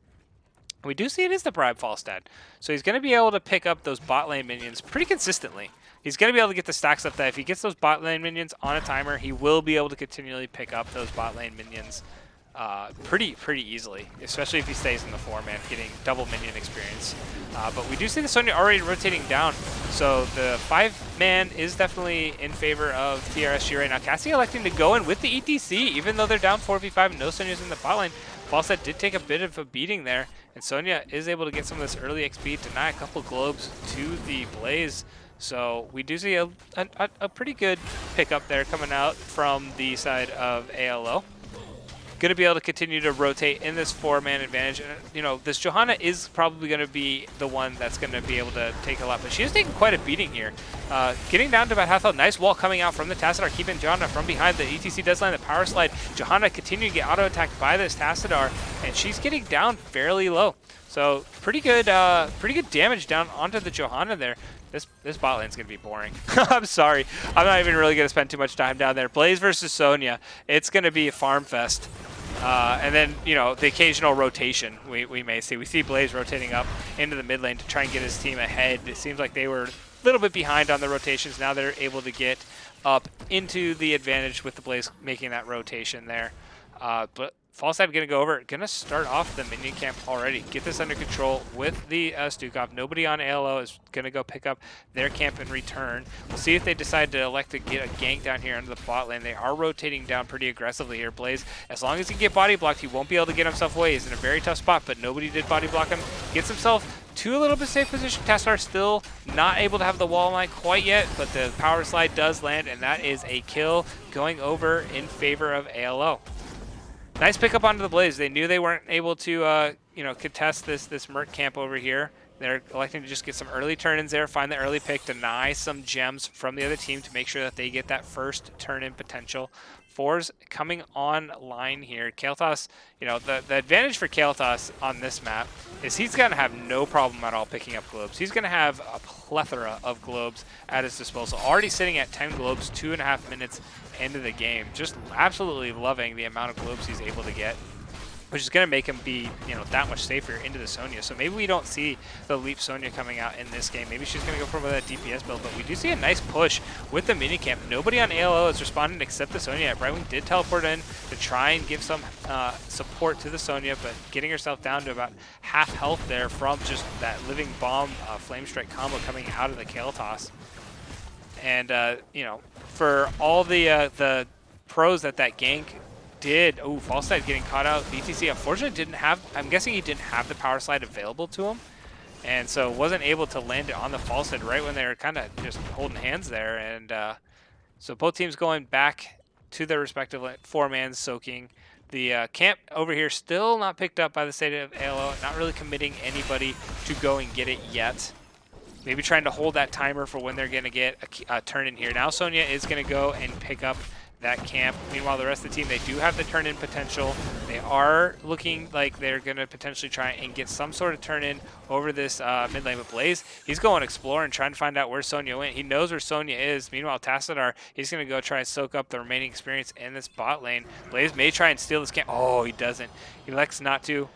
We do see it is the Bribe Falstad, so he's going to be able to pick up those bot lane minions pretty consistently. He's going to be able to get the stacks up that if he gets those bot lane minions on a timer, he will be able to continually pick up those bot lane minions pretty easily, especially if he stays in the 4-man, getting double minion experience. But we do see the Sonya already rotating down, so the 5-man is definitely in favor of TRSG right now. Cassie electing to go in with the ETC, even though they're down 4v5 and no Sonya's in the bot lane. Falstad did take a bit of a beating there, and Sonya is able to get some of this early XP, deny a couple globes to the Blaze. So we do see a pretty good pickup there coming out from the side of ALO. Going to be able to continue to rotate in this 4-man advantage. And, you know, this Johanna is probably going to be the one that's going to be able to take a lot, but she is taking quite a beating here. Getting down to about half health. Nice wall coming out from the Tassadar, keeping Johanna from behind. The ETC does land the power slide. Johanna continuing to get auto-attacked by this Tassadar, and she's getting down fairly low. So pretty good damage down onto the Johanna there. This bot lane's going to be boring. I'm sorry. I'm not even really going to spend too much time down there. Blaze versus Sonya. It's going to be a farm fest. And then, you know, the occasional rotation we may see. We see Blaze rotating up into the mid lane to try and get his team ahead. It seems like they were a little bit behind on the rotations. Now they're able to get up into the advantage with the Blaze making that rotation there. But Falstad going to go over, going to start off the minion camp already. Get this under control with the Stukov. Nobody on ALO is going to go pick up their camp in return. We'll see if they decide to elect to get a gank down here into the bot lane. They are rotating down pretty aggressively here. Blaze, as long as he can get body blocked, he won't be able to get himself away. He's in a very tough spot, but nobody did body block him. Gets himself to a little bit safe position. Tassadar still not able to have the wall line quite yet, but the power slide does land, and that is a kill going over in favor of ALO. Nice pickup onto the Blaze. They knew they weren't able to, you know, contest this Merc camp over here. They're electing to just get some early turn-ins there, find the early pick, deny some gems from the other team to make sure that they get that first turn-in potential. Fours coming online here. Kael'thas, you know, the advantage for Kael'thas on this map is he's going to have no problem at all picking up globes. He's going to have a plethora of globes at his disposal. Already sitting at 10 globes, 2.5 minutes into the game. Just absolutely loving the amount of globes he's able to get, which is going to make him be, you know, that much safer into the Sonya. So maybe we don't see the Leap Sonya coming out in this game. Maybe she's going to go for that DPS build, but we do see a nice push with the minicamp. Nobody on ALO is responding except the Sonya. Brightwing did teleport in to try and give some support to the Sonya, but getting herself down to about half health there from just that Living Bomb Flame Strike combo coming out of the Kael'thas. And, you know, for all the pros that gank did. Oh, Falstad getting caught out. BTC unfortunately didn't have, I'm guessing he didn't have the power slide available to him, and so wasn't able to land it on the Falstad right when they were kind of just holding hands there. And so both teams going back to their respective 4-man soaking. The camp over here still not picked up by the state of ALO, not really committing anybody to go and get it yet. maybe trying to hold that timer for when they're going to get a turn in here. Now Sonya is going to go and pick up that camp. Meanwhile, the rest of the team, they do have the turn-in potential. They are looking like they're going to potentially try and get some sort of turn-in over this mid lane. But Blaze, he's going exploring, trying to find out where Sonya went. He knows where Sonya is. Meanwhile, Tassadar, he's going to go try and soak up the remaining experience in this bot lane. Blaze may try and steal this camp. Oh, he doesn't. He elects not to.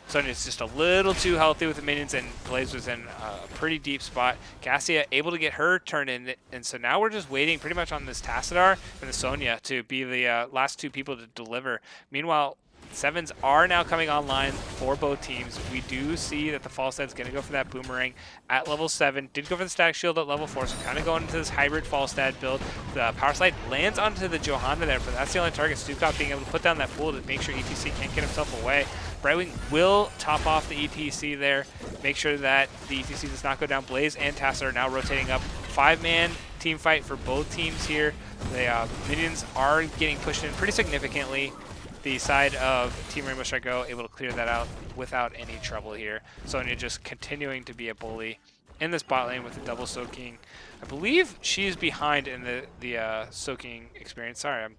Sonya's just a little too healthy with the minions, and Blaze was in a pretty deep spot. Cassia able to get her turn in, and so now we're just waiting pretty much on this Tassadar and the Sonya to be the last two people to deliver. Meanwhile, Sevens are now coming online for both teams. We do see that the Falstead's going to go for that Boomerang at level 7. Did go for the Static Shield at level 4, so kind of going into this hybrid Falstead build. The Power Slide lands onto the Johanna there, but that's the only target. Stukov being able to put down that pool to make sure ETC can't get himself away. Brightwing will top off the ETC there, make sure that the ETC does not go down. Blaze and Tassadar are now rotating up. 5-man team fight for both teams here. The minions are getting pushed in pretty significantly. The side of Team Rainbow Strike Go able to clear that out without any trouble here. Sonya just continuing to be a bully in this bot lane with the double soaking. I believe she's behind in the soaking experience. Sorry, I'm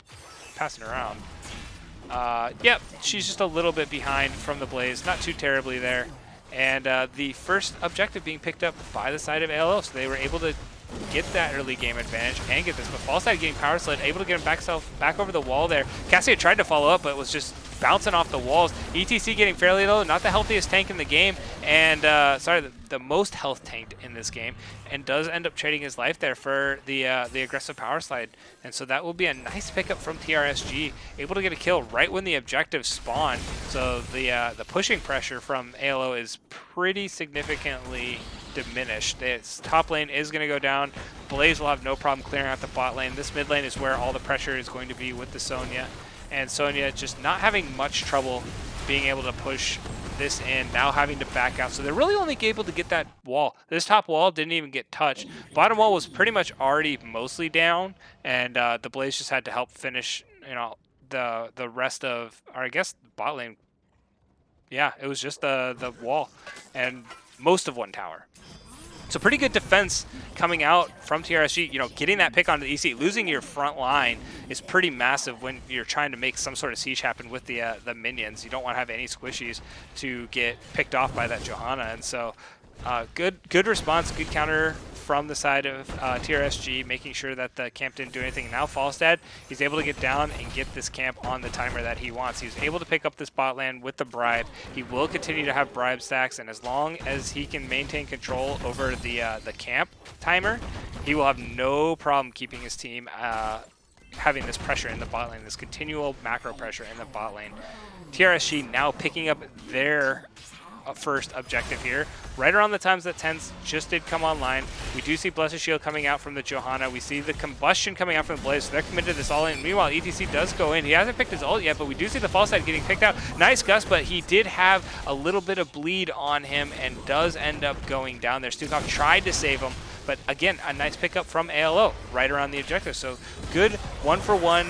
passing around. Yep, she's just a little bit behind from the Blaze, not too terribly there. And the first objective being picked up by the side of ALO, so they were able to get that early game advantage and get this. But Falstad getting Power Slid, able to get him back over the wall there. Cassia tried to follow up, but was just bouncing off the walls. ETC getting fairly low, not the healthiest tank in the game, and the most health tanked in this game, and does end up trading his life there for the aggressive Power Slide. And so that will be a nice pickup from TRSG, able to get a kill right when the objectives spawn. So the pushing pressure from ALO is pretty significantly diminished. Its top lane is going to go down. Blaze will have no problem clearing out the bot lane. This mid lane is where all the pressure is going to be with the Sonya. And Sonya just not having much trouble being able to push this in, now having to back out. So they're really only able to get that wall. This top wall didn't even get touched. Bottom wall was pretty much already mostly down, and the Blaze just had to help finish, you know, the rest of, or I guess bot lane. Yeah, it was just the wall and most of one tower. So pretty good defense coming out from TRSG. You know, getting that pick onto the EC, losing your front line is pretty massive when you're trying to make some sort of siege happen with the minions. You don't want to have any squishies to get picked off by that Johanna. And so good response, good counter from the side of TRSG, making sure that the camp didn't do anything. Now Falstad, he's able to get down and get this camp on the timer that he wants. He was able to pick up this bot land with the bribe. He will continue to have bribe stacks, and as long as he can maintain control over the camp timer, he will have no problem keeping his team having this pressure in the bot lane, this continual macro pressure in the bot lane. TRSG now picking up their first objective here, right around the times that Tens just did come online. We do see Blessed Shield coming out from the Johanna. We see the combustion coming out from the Blaze, so they're committed to this all in. Meanwhile, ETC does go in. He hasn't picked his ult yet, but we do see the fall side getting picked out. Nice Gus, but he did have a little bit of bleed on him and does end up going down there. Stukov tried to save him, but again, a nice pickup from ALO right around the objective. So good one-for-one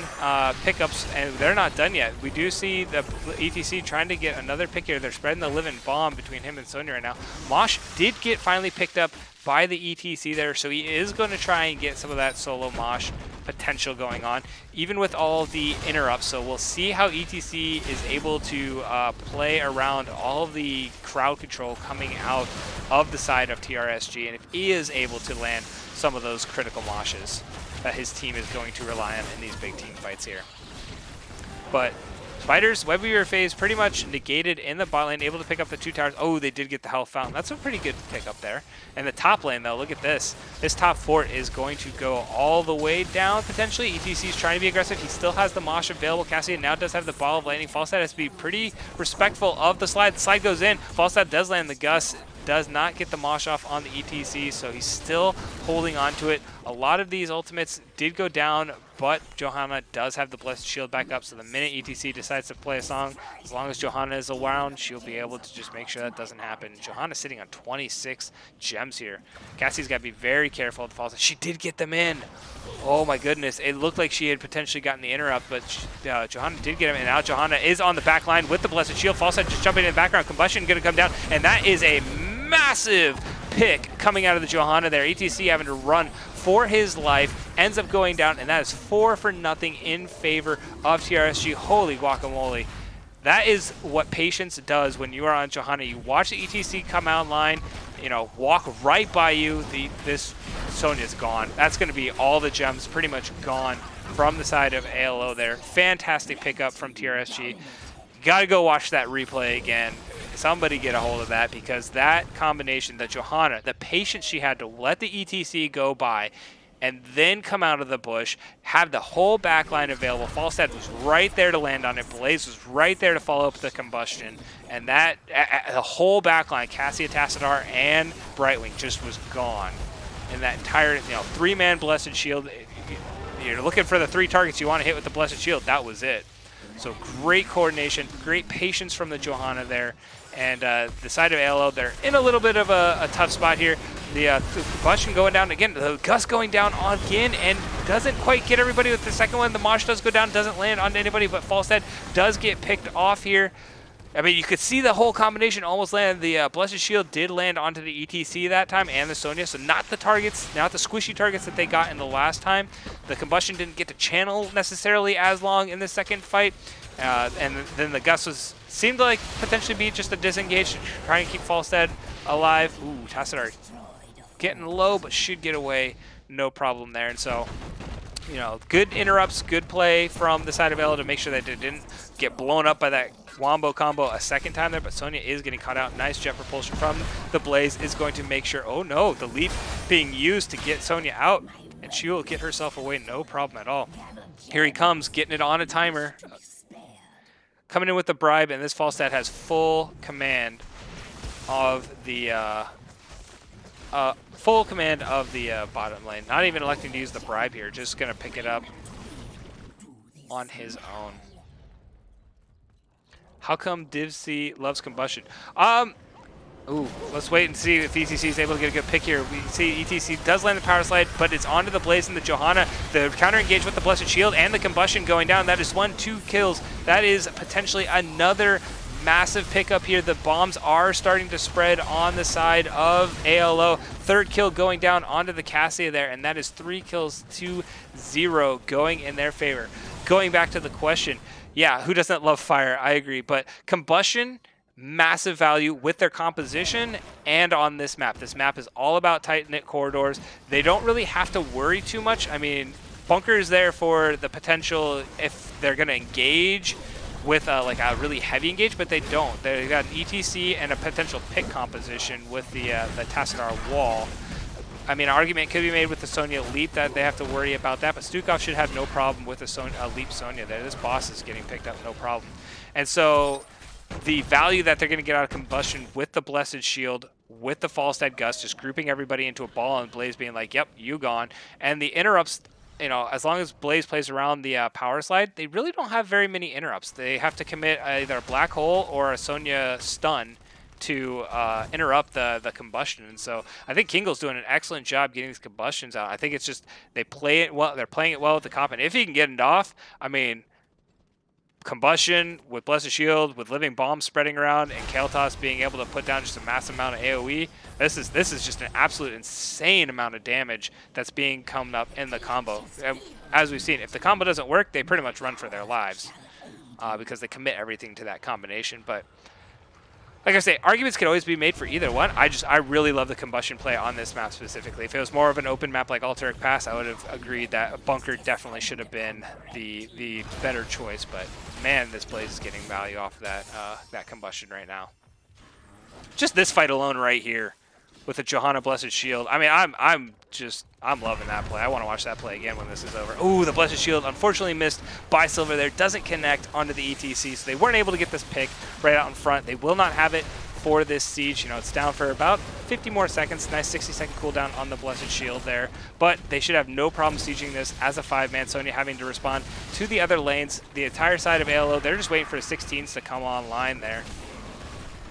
pickups, and they're not done yet. We do see the ETC trying to get another pick here. They're spreading the living bomb between him and Sonya right now. Mosh did get finally picked up by the ETC there, so he is going to try and get some of that solo Mosh potential going on, even with all the interrupts. So we'll see how ETC is able to play around all of the crowd control coming out of the side of TRSG, and if he is able to land some of those critical Moshes that his team is going to rely on in these big team fights here. But Spiders, Web Weaver phase pretty much negated in the bot lane, able to pick up the 2 towers. Oh, they did get the health fountain. That's a pretty good pickup there. And the top lane, though, look at this. This top fort is going to go all the way down, potentially. ETC is trying to be aggressive. He still has the Mosh available. Cassian now does have the Ball of Lightning. Falstad has to be pretty respectful of the slide. The slide goes in. Falstad does land the Gus. Does not get the Mosh off on the ETC, so he's still holding on to it. A lot of these ultimates did go down, but Johanna does have the Blessed Shield back up, so the minute ETC decides to play a song, as long as Johanna is around, she'll be able to just make sure that doesn't happen. Johanna's sitting on 26 gems here. Cassie's got to be very careful of the falls. She did get them in. Oh my goodness, it looked like she had potentially gotten the interrupt, but Johanna did get him, and now Johanna is on the back line with the Blessed Shield. Falstad just jumping in the background. Combustion going to come down, and that is a massive pick coming out of the Johanna there. ETC having to run for his life, ends up going down, and that is 4-0 in favor of TRSG. Holy guacamole. That is what patience does when you are on Johanna. You watch the ETC come online, you know, walk right by you. This Sonya's gone. That's going to be all the gems pretty much gone from the side of ALO there. Fantastic pickup from TRSG. Got to go watch that replay again. Somebody get a hold of that, because that combination, the Johanna, the patience she had to let the ETC go by and then come out of the bush, have the whole backline available. Falstad was right there to land on it. Blaze was right there to follow up the combustion. And that, the whole backline, Cassia, Tassadar, and Brightwing just was gone. And that entire, you know, 3-man Blessed Shield, you're looking for the 3 targets you want to hit with the Blessed Shield, that was it. So great coordination, great patience from the Johanna there. And the side of ALO, they're in a little bit of a tough spot here. The combustion going down again, the Gus going down again, and doesn't quite get everybody with the second one. The Mosh does go down, doesn't land on anybody, but Falstad does get picked off here. I mean, you could see the whole combination almost land. The Blessed Shield did land onto the ETC that time, and the Sonya, so not the targets, not the squishy targets that they got in the last time. The combustion didn't get to channel necessarily as long in the second fight. And then the Gus seemed like potentially be just a disengage, trying to keep Falstad alive. Ooh, Tassadar getting low, but should get away, no problem there. And so, you know, good interrupts, good play from the side of Ella to make sure that they didn't get blown up by that Wombo combo a second time there, but Sonya is getting caught out. Nice jet propulsion from the Blaze is going to make sure, oh no, the leap being used to get Sonya out, and she will get herself away, no problem at all. Here he comes, getting it on a timer. Coming in with the bribe, and this Falstad has full command of the bottom lane. Not even electing to use the bribe here, just gonna pick it up on his own. How come DivC loves combustion? Ooh, let's wait and see if ETC is able to get a good pick here. We see ETC does land the power slide, but it's onto the Blaze and the Johanna. The counter engage with the Blessed Shield and the combustion going down. That is 1-2 kills. That is potentially another massive pickup here. The bombs are starting to spread on the side of ALO. Third kill going down onto the Cassia there, and that is 3 kills to 0 going in their favor. Going back to the question, yeah, who doesn't love fire? I agree, but combustion, massive value with their composition and on this map. This map is all about tight-knit corridors. They don't really have to worry too much. I mean, Bunker is there for the potential if they're going to engage with like a really heavy engage, but they don't. They've got an ETC and a potential pick composition with the Tassadar wall. I mean, an argument could be made with the Sonya leap that they have to worry about that, but Stukov should have no problem with a leap Sonya there. This boss is getting picked up, no problem. And so the value that they're going to get out of combustion with the Blessed Shield, with the Falstad Gus, just grouping everybody into a ball and Blaze being like, yep, you gone. And the interrupts, you know, as long as Blaze plays around the power slide, they really don't have very many interrupts. They have to commit either a Black Hole or a Sonya stun to interrupt the combustion. And so I think Kingle's doing an excellent job getting these combustions out. I think it's just they play it well. They're playing it well with the comp. And if he can get it off, I mean, combustion with Blessed Shield, with living bombs spreading around, and Kael'thas being able to put down just a massive amount of AoE, this is just an absolute insane amount of damage that's being come up in the combo. And as we've seen, if the combo doesn't work, they pretty much run for their lives because they commit everything to that combination. But like I say, arguments could always be made for either one. I really love the combustion play on this map specifically. If it was more of an open map like Altaric Pass, I would have agreed that Bunker definitely should have been the better choice. But man, this Blaze is getting value off of that combustion right now. Just this fight alone right here with the Johanna Blessed Shield. I mean, I'm loving that play. I want to watch that play again when this is over. Ooh, the Blessed Shield unfortunately missed by Silver there. Doesn't connect onto the ETC, so they weren't able to get this pick right out in front. They will not have it for this siege. You know, it's down for about 50 more seconds. Nice 60-second cooldown on the Blessed Shield there. But they should have no problem sieging this as a 5-man. Sonya having to respond to the other lanes. The entire side of ALO, they're just waiting for the 16s to come online there.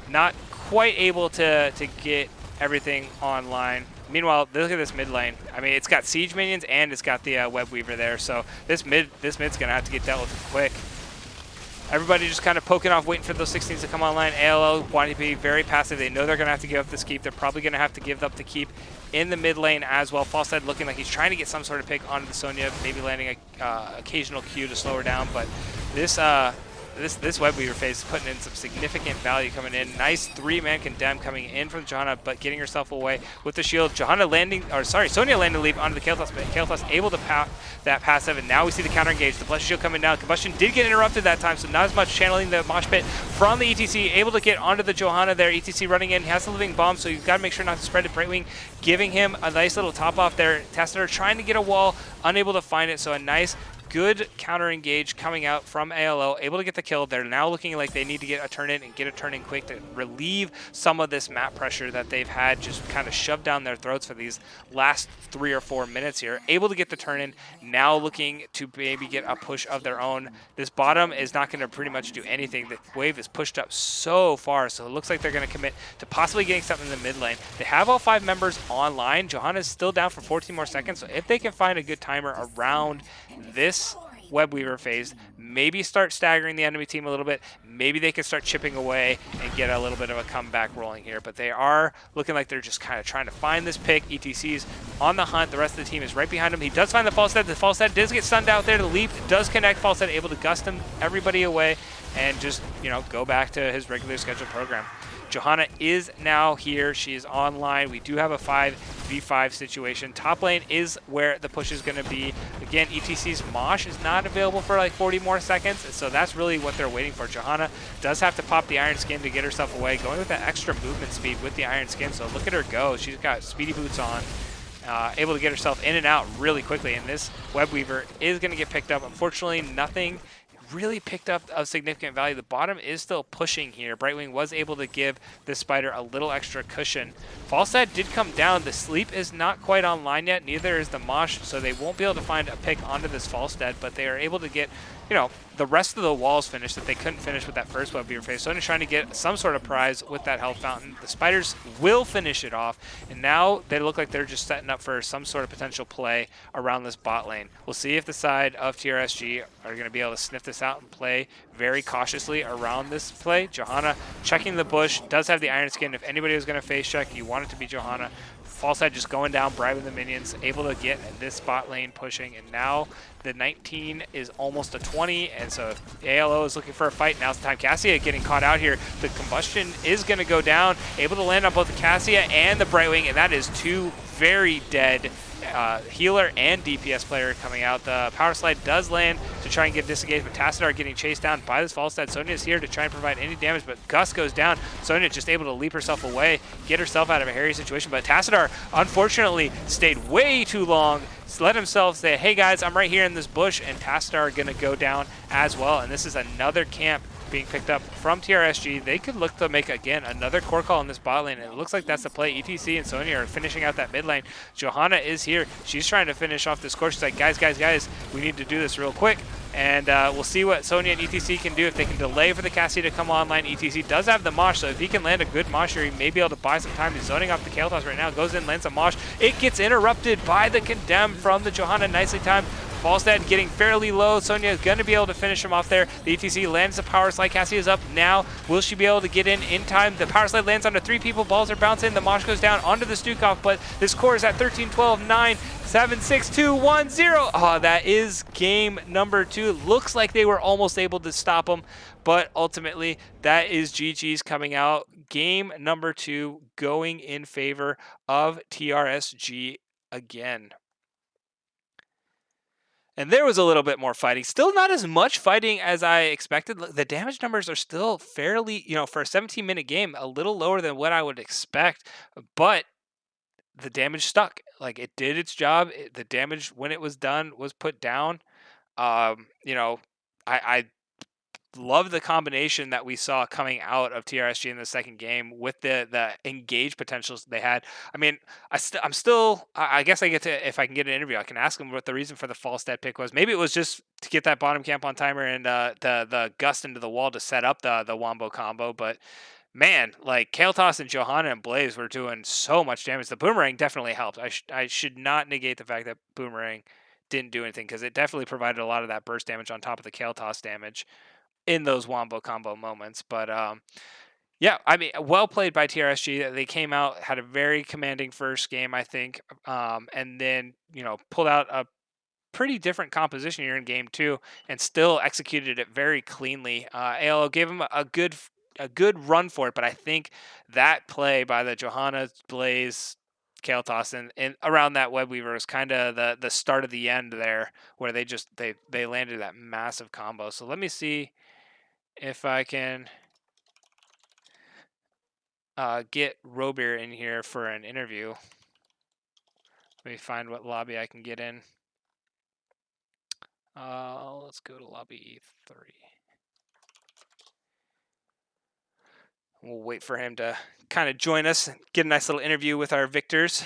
Not quite able to get everything online. Meanwhile, look at this mid lane. I mean, it's got siege minions and it's got the web weaver there. So this mid's gonna have to get dealt with quick. Everybody just kind of poking off, waiting for those 16s to come online. ALO wanting to be very passive. They know they're going to have to give up this keep. They're probably going to have to give up the keep in the mid lane as well. Falstad looking like he's trying to get some sort of pick onto the Sonya, maybe landing a occasional Q to slow her down. But this Web Weaver phase is putting in some significant value coming in. Nice 3-man condemn coming in from Johanna, but getting herself away with the shield. Sonya landing the leap onto the Kael'thas, but Kael'thas able to that passive, and now we see the counter engage. The Blessed Shield coming down. Combustion did get interrupted that time, so not as much channeling the mosh pit from the ETC. Able to get onto the Johanna there. ETC running in. He has the living bomb, so you've got to make sure not to spread it. Brightwing giving him a nice little top off there. Tester trying to get a wall, unable to find it, so a nice good counter engage coming out from ALO, able to get the kill. They're now looking like they need to get a turn in and get a turn in quick to relieve some of this map pressure that they've had just kind of shoved down their throats for these last 3 or 4 minutes here. Able to get the turn in, now looking to maybe get a push of their own. This bottom is not going to pretty much do anything. The wave is pushed up so far, so it looks like they're going to commit to possibly getting something in the mid lane. They have all 5 members online. Johanna's still down for 14 more seconds, so if they can find a good timer around this Web Weaver phase, maybe start staggering the enemy team a little bit, maybe they can start chipping away and get a little bit of a comeback rolling here. But they are looking like they're just kind of trying to find this pick. ETC's on the hunt. The rest of the team is right behind him. He does find the Falstad. The Falstad does get stunned out there. The leap does connect. Falstad able to gust him, everybody away, and just, you know, go back to his regular scheduled program. Johanna is now here. She is online. We do have a 5v5 situation. Top lane is where the push is going to be. Again, ETC's Mosh is not available for like 40 more seconds, so that's really what they're waiting for. Johanna does have to pop the Iron Skin to get herself away, going with that extra movement speed with the Iron Skin, so look at her go. She's got speedy boots on. Able to get herself in and out really quickly, and this Web Weaver is going to get picked up. Unfortunately, nothing really picked up of significant value. The bottom is still pushing here. Brightwing was able to give the Spider a little extra cushion. Falstad did come down. The sleep is not quite online yet, neither is the Mosh, so they won't be able to find a pick onto this Falstad, but they are able to get, you know, the rest of the walls finished that they couldn't finish with that first Web Weaver phase. Sonya's trying to get some sort of prize with that health fountain. The Spiders will finish it off, and now they look like they're just setting up for some sort of potential play around this bot lane. We'll see if the side of TRSG are going to be able to sniff this out and play very cautiously around this play. Johanna checking the bush, does have the Iron Skin. If anybody was going to face check, you want it to be Johanna. Falstad just going down, bribing the minions, able to get this bot lane pushing, and now the 19 is almost a 20, and so if ALO is looking for a fight, now's the time. Cassia getting caught out here. The combustion is going to go down, able to land on both the Cassia and the Brightwing, and that is 2 very dead healer and DPS player coming out. The power slide does land to try and get disengaged, but Tassadar getting chased down by this Falstad. Sonya is here to try and provide any damage, but Gus goes down. Sonya just able to leap herself away, get herself out of a hairy situation, but Tassadar unfortunately stayed way too long, let himself say, hey guys, I'm right here in this bush, and Tassadar are going to go down as well, and this is another camp being picked up from TRSG. They could look to make, again, another core call in this bot lane, and it looks like that's the play. ETC and Sonya are finishing out that mid lane. Johanna is here. She's trying to finish off this core. She's like, guys, we need to do this real quick. And we'll see what Sonya and ETC can do if they can delay for the Cassie to come online. ETC does have the Mosh, so if he can land a good Mosh here, he may be able to buy some time. He's zoning off the Kael'thas right now. Goes in, lands a Mosh. It gets interrupted by the Condemn from the Johanna. Nicely timed. Falstad getting fairly low. Sonya is going to be able to finish him off there. The ETC lands the power slide. Cassie is up now. Will she be able to get in time? The power slide lands onto 3 people. Balls are bouncing. The Mosh goes down onto the Stukov, but this core is at 13, 12, 9, 7, 6, 2, 1, 0. Oh, that is game number 2. Looks like they were almost able to stop him, but ultimately that is GG's coming out. Game number 2 going in favor of TRSG again. And there was a little bit more fighting. Still not as much fighting as I expected. The damage numbers are still fairly, you know, for a 17-minute game, a little lower than what I would expect. But the damage stuck. Like, it did its job. The damage, when it was done, was put down. You know, I love the combination that we saw coming out of TRSG in the second game with the engage potentials they had. I mean, I guess I get to, if I can get an interview, I can ask them what the reason for the Falstad pick was. Maybe it was just to get that bottom camp on timer and the gust into the wall to set up the wombo combo. But man, like Kael'thas and Johanna and Blaze were doing so much damage. The boomerang definitely helped. I should not negate the fact that boomerang didn't do anything, because it definitely provided a lot of that burst damage on top of the Kael'thas damage. in those wombo combo moments. But yeah, I mean, well played by TRSG. They came out, had a very commanding first game, I think, and then pulled out a pretty different composition here in game two, and still executed it very cleanly. ALO gave him a good run for it, but I think that play by the Johanna Blaze Kael'Thas and around that web weaver was kind of the start of the end there, where they landed that massive combo. So let me see if I can get Robeer in here for an interview. Let me find what lobby I can get in. Let's go to lobby 3. We'll wait for him to kind of join us, get a nice little interview with our victors.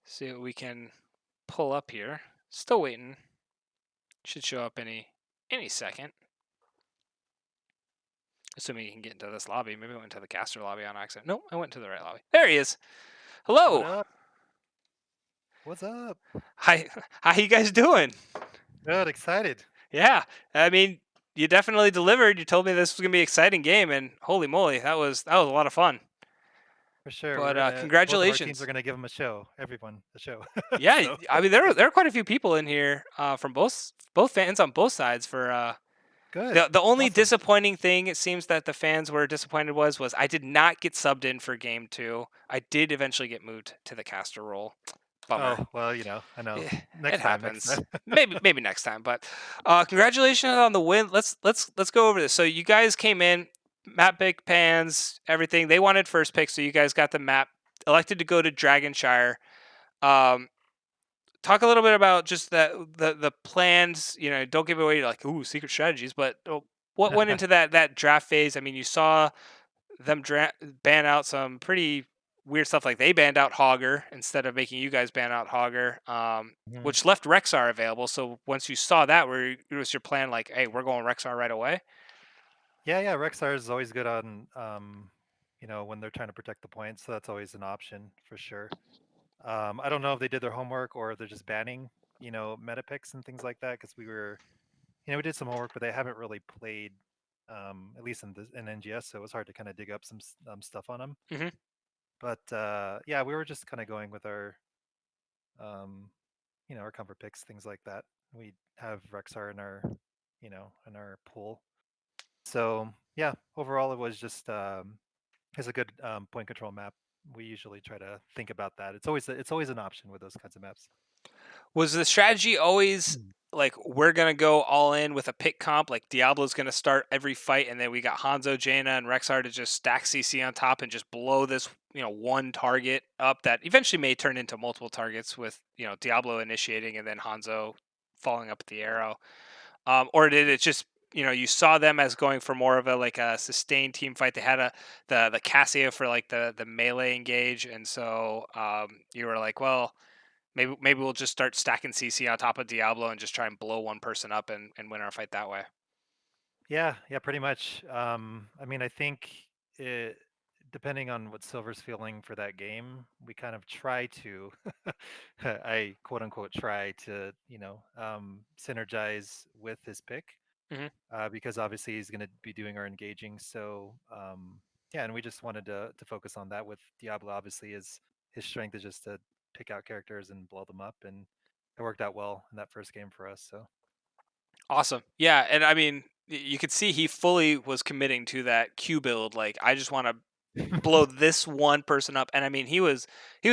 See what we can pull up here. Still waiting. Should show up any second. Assuming you can get into this lobby. Maybe I went to the caster lobby on accident. Nope, I went to the right lobby. There he is. What Hello. up? What's up? Hi. How you guys doing? Good, excited. Yeah. I mean, you definitely delivered. You told me this was gonna be an exciting game, and holy moly, that was a lot of fun. For sure. But Both of our teams are congratulations. gonna give them a show. Everyone a show. Yeah, So I mean there are quite a few people in here from both fans on both sides for good. the only Awesome. disappointing thing it seems that the fans were disappointed was I did not get subbed in for game 2. I did eventually get moved to the caster role. Bummer. Oh, well, I know. It Next time. happens. Maybe next time, but congratulations on the win. Let's go over this. So you guys came in, map pick pans, everything. They wanted first pick, so you guys got the map. Elected to go to Dragonshire. Um, Talk a little bit about just the plans. Don't give away like secret strategies, but what went into that draft phase. I mean, you saw them ban out some pretty weird stuff, like they banned out Hogger instead of making you guys ban out Hogger, Mhm. which left Rexar available. So once you saw that, was your plan like, hey, we're going Rexar right away? Yeah. Rexar is always good on when they're trying to protect the points, so that's always an option for sure. I don't know if they did their homework or they're just banning, meta picks and things like that because we did some homework, but they haven't really played, at least in NGS, so it was hard to kind of dig up some stuff on them. Hmm. But yeah, we were just kind of going with um, our comfort picks, things like that. We have Rexar in our pool. So yeah, overall it was just it's a good point control map. We usually try to think about that. It's always an option with those kinds of maps. Was the strategy always Mm. like we're gonna go all in with a pick comp? Like Diablo's gonna start every fight, and then we got Hanzo, Jaina, and Rexar to just stack CC on top and just blow this one target up that eventually may turn into multiple targets with Diablo initiating and then Hanzo following up with the arrow. Or did it just you saw them as going for more of a like a sustained team fight? They had the Cassia for like the melee engage, and so you were like, well, maybe we'll just start stacking CC on top of Diablo and just try and blow one person up and win our fight that way. Yeah, pretty much. I mean, I think it, depending on what Silver's feeling for that game, we kind of try to, I quote unquote try to, synergize with his pick, Hmm. because obviously he's going to be doing our engaging. So yeah, and we just wanted to focus on that with Diablo. Obviously, his strength is just to pick out characters and blow them up, and it worked out well in that first game for us. So Awesome. Yeah, and I mean, you could see he fully was committing to that Q build. Like, I just want to blow this one person up, and I mean, he was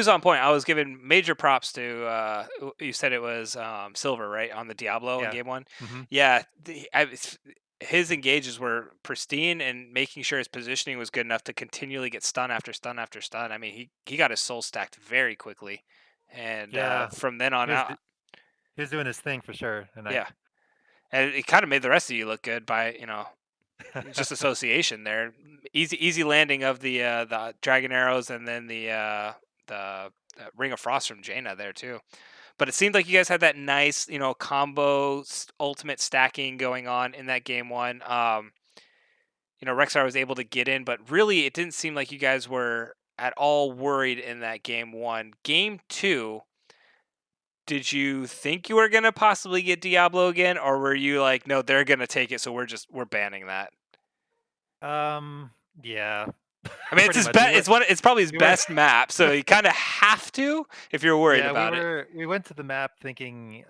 on point. I was giving major props to. You said it was Silver, right, on the Diablo in yeah. game 1. Hmm. Yeah, his engages were pristine, and making sure his positioning was good enough to continually get stun after stun after stun. I mean, he got his soul stacked very quickly, and Yeah, from then on he was out, he was doing his thing for sure, and I yeah, and it kind of made the rest of you look good by just association there. Easy landing of the dragon arrows, and then the ring of frost from Jaina there too. But it seemed like you guys had that nice combo ultimate stacking going on in that game 1. Rexar was able to get in, but really it didn't seem like you guys were at all worried in that game 1. Game 2, Did you think you were gonna possibly get Diablo again, or were you like, no, they're gonna take it, so we're banning that? Um, yeah, I mean, it's pretty his much. best. It's probably his We were best map, so you kind of have to if you're worried yeah, about it. we went to the map thinking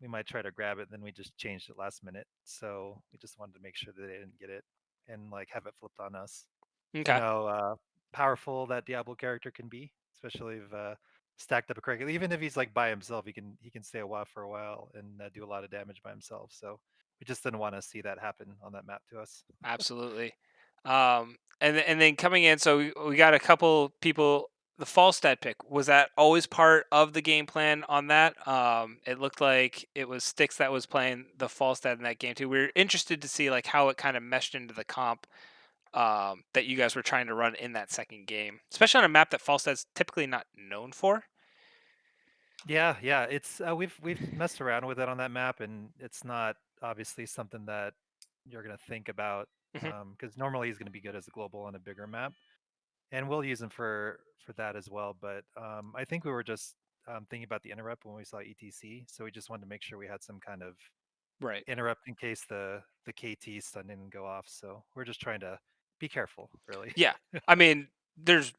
we might try to grab it, then we just changed it last minute. So we just wanted to make sure that they didn't get it and like have it flipped on us. You Okay, know, powerful that Diablo character can be, especially if stacked up correctly. Even if he's like by himself, he can stay a while for a while and do a lot of damage by himself. So we just didn't want to see that happen on that map to us. absolutely. And then coming in, so we got a couple people. The Falstad pick, was that always part of the game plan on that? It looked like it was Sticks that was playing the Falstad in that game too. We are interested to see like how it kind of meshed into the comp that you guys were trying to run in that second game, especially on a map that Falstad's typically not known for. Yeah, yeah, it's we've messed around with it on that map, and it's not obviously something that you're gonna think about Hmm. because normally he's gonna be good as a global on a bigger map, and we'll use him for that as well. But I think we were just thinking about the interrupt when we saw ETC, so we just wanted to make sure we had some kind of Right. interrupt in case the KT stun didn't go off. So we're just trying to be careful, really. Yeah. I mean, there's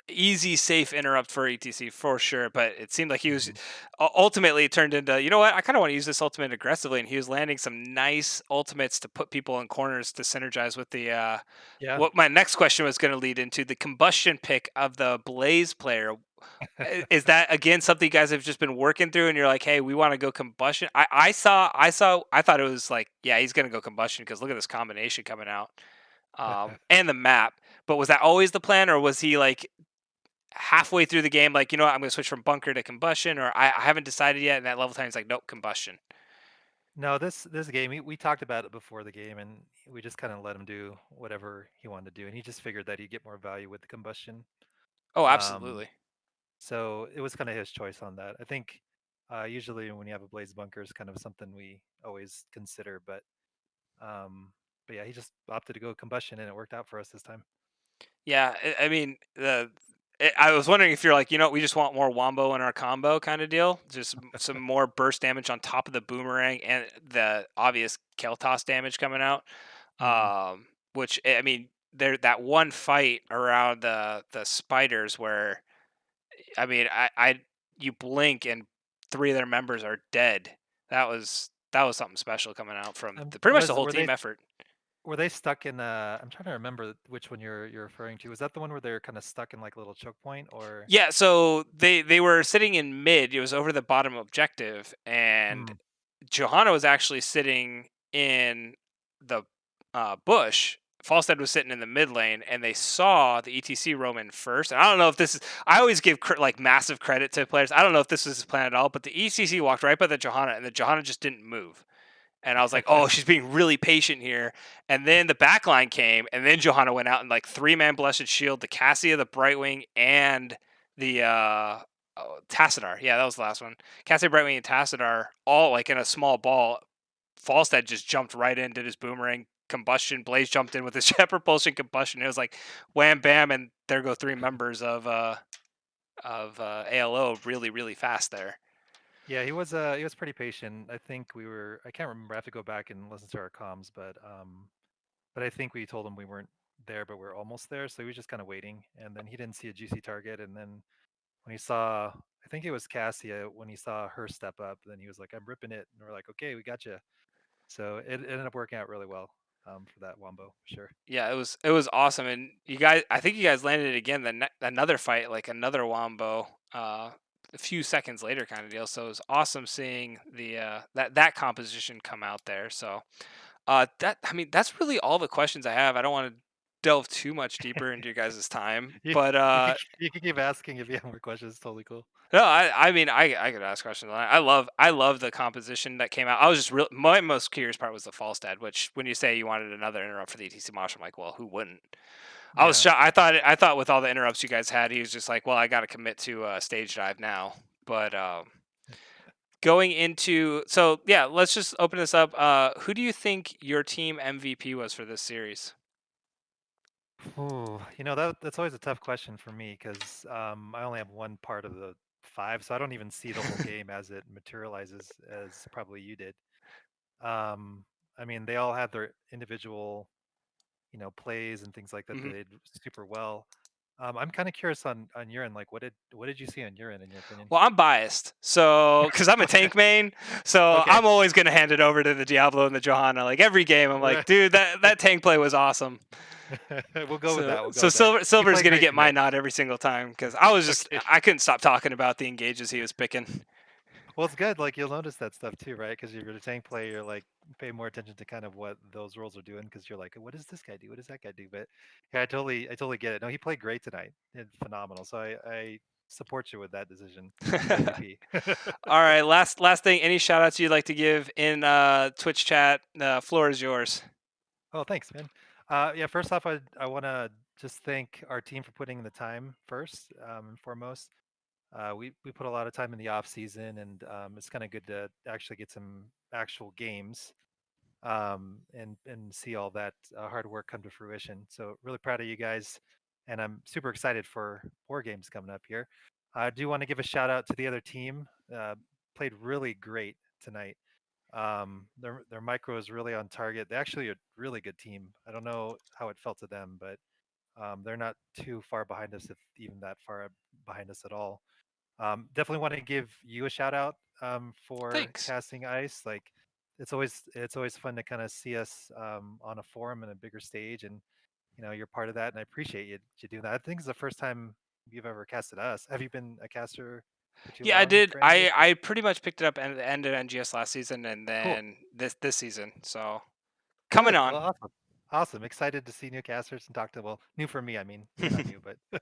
easy, safe interrupt for ETC for sure, but it seemed like he was Mhm. ultimately it turned into, you know what, I kind of want to use this ultimate aggressively, and he was landing some nice ultimates to put people in corners to synergize with the Yeah. what my next question was going to lead into, the combustion pick of the Blaze player. Is that again something you guys have just been working through, and you're like, hey, we want to go combustion? I thought it was like, yeah, he's gonna go combustion because look at this combination coming out, and the map. But was that always the plan, or was he like halfway through the game, like, you know what, I'm gonna switch from bunker to combustion, or I haven't decided yet, and that level 10 is like, nope, combustion. No, this game we talked about it before the game, and we just kind of let him do whatever he wanted to do, and he just figured that he'd get more value with the combustion. Oh, Um, absolutely. so it was kind of his choice on that. I think usually when you have a blaze bunker is kind of something we always consider, um, but yeah, he just opted to go combustion, and it worked out for us this time. Yeah, I mean, I was wondering if you're like, you know, we just want more wombo in our combo kind of deal, just some more burst damage on top of the boomerang and the obvious kill toss damage coming out. Hmm. Which I mean, there that one fight around the spiders where I mean, I you blink and three of their members are dead. That was something special coming out from pretty much the Was whole team effort. were they stuck in? I'm trying to remember which one you're referring to. Was that the one where they're kind of stuck in like a little choke point, or? Yeah, so they were sitting in mid. It was over the bottom objective, and Hmm. Johanna was actually sitting in the bush. Falstead was sitting in the mid lane, and they saw the ETC roam in first. And I don't know if this is. I always give like massive credit to players. I don't know if this was his plan at all, but the ETC walked right by the Johanna, and the Johanna just didn't move. And I was like, oh, she's being really patient here. And then the back line came, and then Johanna went out and like three-man blessed shield, the Cassia, the Brightwing, and the Tassadar. Yeah, that was the last one. Cassia, Brightwing, and Tassadar all like in a small ball. Falstad just jumped right in, did his boomerang combustion. Blaze jumped in with his jet propulsion combustion. It was like wham bam, and there go three members of ALO really really fast there. Yeah, he was pretty patient. I think we were I can't remember. I have to go back and listen to our comms, but I think we told him we weren't there, but we're almost there. So he was just kind of waiting, and then he didn't see a juicy target, and then when he saw, I think it was Cassia, when he saw her step up, then he was like, "I'm ripping it," and we're like, "Okay, we got you." So it ended up working out really well for that Wombo, for sure. Yeah, it was awesome, and you guys, I think you guys landed it again. Another fight, like another wombo, a few seconds later, kind of deal. So it was awesome seeing the that composition come out there. So that I mean, that's really all the questions I have. I don't want to delve too much deeper into your guys' time, you but you can keep asking if you have more questions. It's totally cool. no, I mean, I could ask questions. I love the composition that came out. I was just real. My most curious part was the Falstad, which when you say you wanted another interrupt for the ETC Mosh, I'm like, well, who wouldn't? I was Yeah. shocked. I thought with all the interrupts you guys had, he was just like, well, I got to commit to stage dive now. But going into so yeah, let's just open this up. Who do you think your team MVP was for this series? Ooh, you know that's always a tough question for me because I only have one part of the 5, so I don't even see the whole game as it materializes as probably you did. Um, I mean, they all had their individual, plays and things like that that Mhm. they did super well. I'm kind of curious on your end, like what did you see on your end, in your opinion? Well, I'm biased, so because I'm a Okay, tank main, so okay, I'm always gonna hand it over to the Diablo and the Johanna. Like every game, I'm like, right. dude, that tank play was awesome. We'll go with So that. We'll go so with that. He Silver's played gonna great get my tonight. nod every single time because I was just Okay. I couldn't stop talking about the engages he was picking. Well, it's good. Like you'll notice that stuff too, right? Because if you're a tank player, you're like pay more attention to kind of what those roles are doing because you're like, what does this guy do? What does that guy do? But yeah, I totally get it. No, he played great tonight. Did phenomenal. So I support you with that decision. He's MVP. All right, last thing. Any shout outs you'd like to give in Twitch chat? The floor is yours. Oh, thanks, man. Yeah, first off, I want to just thank our team for putting in the time first and foremost. We put a lot of time in the off season, and it's kind of good to actually get some actual games and see all that hard work come to fruition. So really proud of you guys, and I'm super excited for more games coming up here. I do want to give a shout out to the other team. Played really great tonight. Their micro is really on target. They actually are a really good team. I don't know how it felt to them, but they're not too far behind us, if even that far behind us at all. Definitely want to give you a shout out for Thanks. casting ice. Like it's always fun to kind of see us on a forum and a bigger stage, and you're part of that, and I appreciate you doing that. I think it's the first time you've ever casted us. Have you been a caster for too Yeah, I long did. for I NGS? I pretty much picked it up at the end of NGS last season, and Cool, then this season. So coming good. on. Well, awesome. Awesome. Excited to see new casters and talk to, well, new for me. I mean, you're not new, but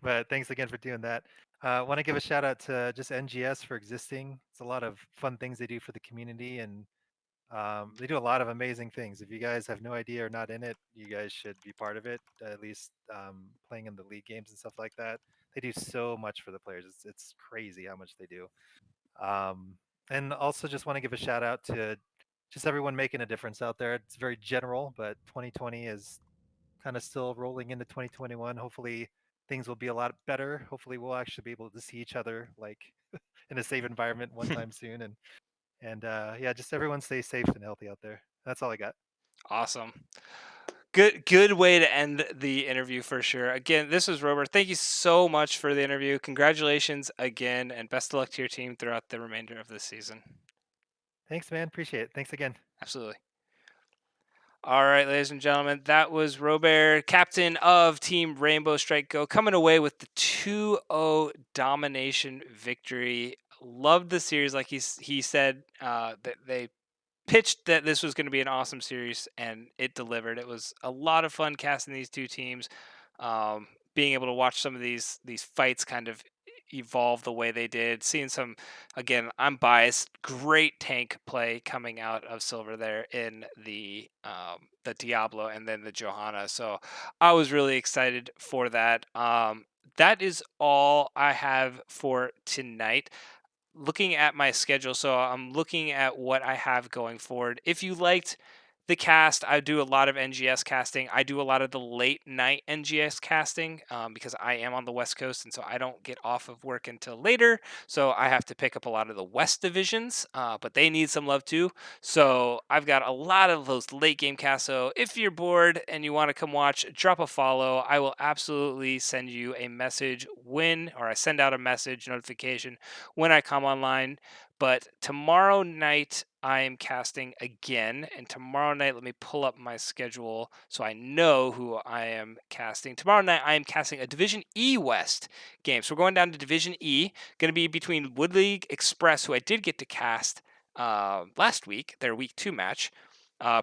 but thanks again for doing that. Want to give a shout out to just NGS for existing. It's a lot of fun things they do for the community, and they do a lot of amazing things. If you guys have no idea or not in it, you guys should be part of it. At least playing in the league games and stuff like that. They do so much for the players. It's crazy how much they do. Um, and also just want to give a shout out to just everyone making a difference out there. It's very general, but 2020 is kind of still rolling into 2021. Hopefully things will be a lot better. Hopefully we'll actually be able to see each other like in a safe environment one time soon. And yeah, just everyone stay safe and healthy out there. That's all I got. Awesome. Good way to end the interview for sure. Again, this was Robert. Thank you so much for the interview. Congratulations again, and best of luck to your team throughout the remainder of the season. Thanks, man. Appreciate it. Thanks again. Absolutely. All right, ladies and gentlemen, that was Robert, captain of Team Rainbow Strike Go, coming away with the 2-0 domination victory. Loved the series, like he said that they pitched that this was going to be an awesome series, and it delivered. It was a lot of fun casting these two teams, being able to watch some of these fights kind of evolve the way they did. Seeing some, again, I'm biased. Great tank play coming out of Silver there in the Diablo and then the Johanna. So I was really excited for that. That is all I have for tonight. Looking at my schedule, so I'm looking at what I have going forward. If you liked the cast, I do a lot of NGS casting. I do a lot of the late night NGS casting because I am on the West Coast, and so I don't get off of work until later. So I have to pick up a lot of the West divisions, but they need some love too. So I've got a lot of those late game casts. So if you're bored and you want to come watch, drop a follow. I will absolutely send you a message or I send out a message notification when I come online. But tomorrow night, I am casting again. And tomorrow night, let me pull up my schedule so I know who I am casting. Tomorrow night, I am casting a Division E West game. So we're going down to Division E. Going to be between Wood League Express, who I did get to cast last week, their week 2 match.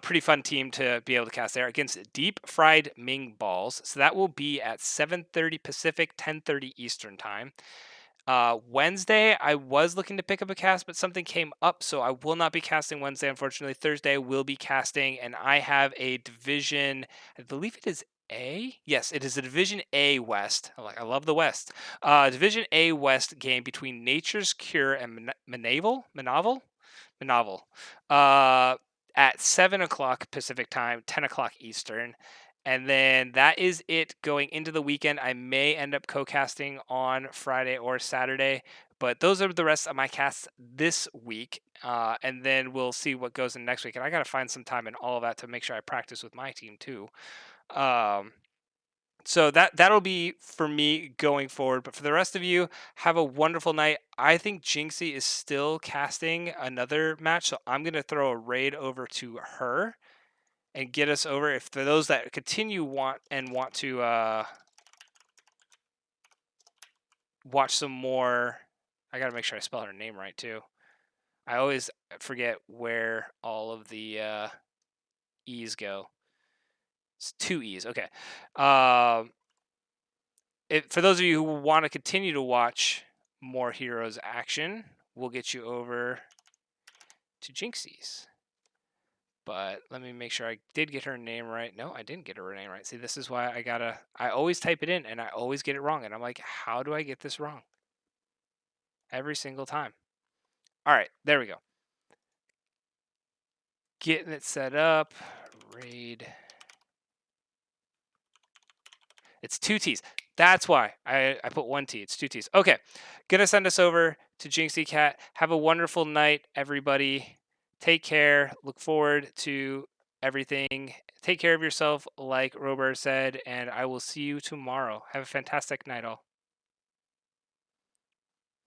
Pretty fun team to be able to cast there against Deep Fried Ming Balls. So that will be at 7:30 Pacific, 10:30 Eastern time. Wednesday, I was looking to pick up a cast, but something came up, so I will not be casting Wednesday, unfortunately. Thursday, I will be casting, and I have a division, I believe it is A. Yes, it is a Division A West. I love the West. Division A West game between Nature's Cure and Manaval, at 7 o'clock Pacific time, 10 o'clock Eastern. And then that is it going into the weekend. I may end up co casting on Friday or Saturday, But those are the rest of my casts this week, and then we'll see what goes in next week. And I got to find some time in all of that to make sure I practice with my team too. Um, so that'll be for me going forward. But for the rest of you, have a wonderful night. I think Jinxie is still casting another match, so I'm gonna throw a raid over to her and get us over. If for those that continue want to watch some more, I gotta make sure I spell her name right too. I always forget where all of the E's go. It's two E's. Okay. Um, for those of you who want to continue to watch more Heroes action, we'll get you over to Jinxie's. But let me make sure I did get her name right. No, I didn't get her name right. See, this is why I always type it in and I always get it wrong. And I'm like, how do I get this wrong? Every single time. All right, there we go. Getting it set up. Raid. It's two T's. That's why I put one T. It's two T's. Okay. Gonna send us over to Jinxie Cat. Have a wonderful night, everybody. Take care. Look forward to everything. Take care of yourself, like Robert said, and I will see you tomorrow. Have a fantastic night, all.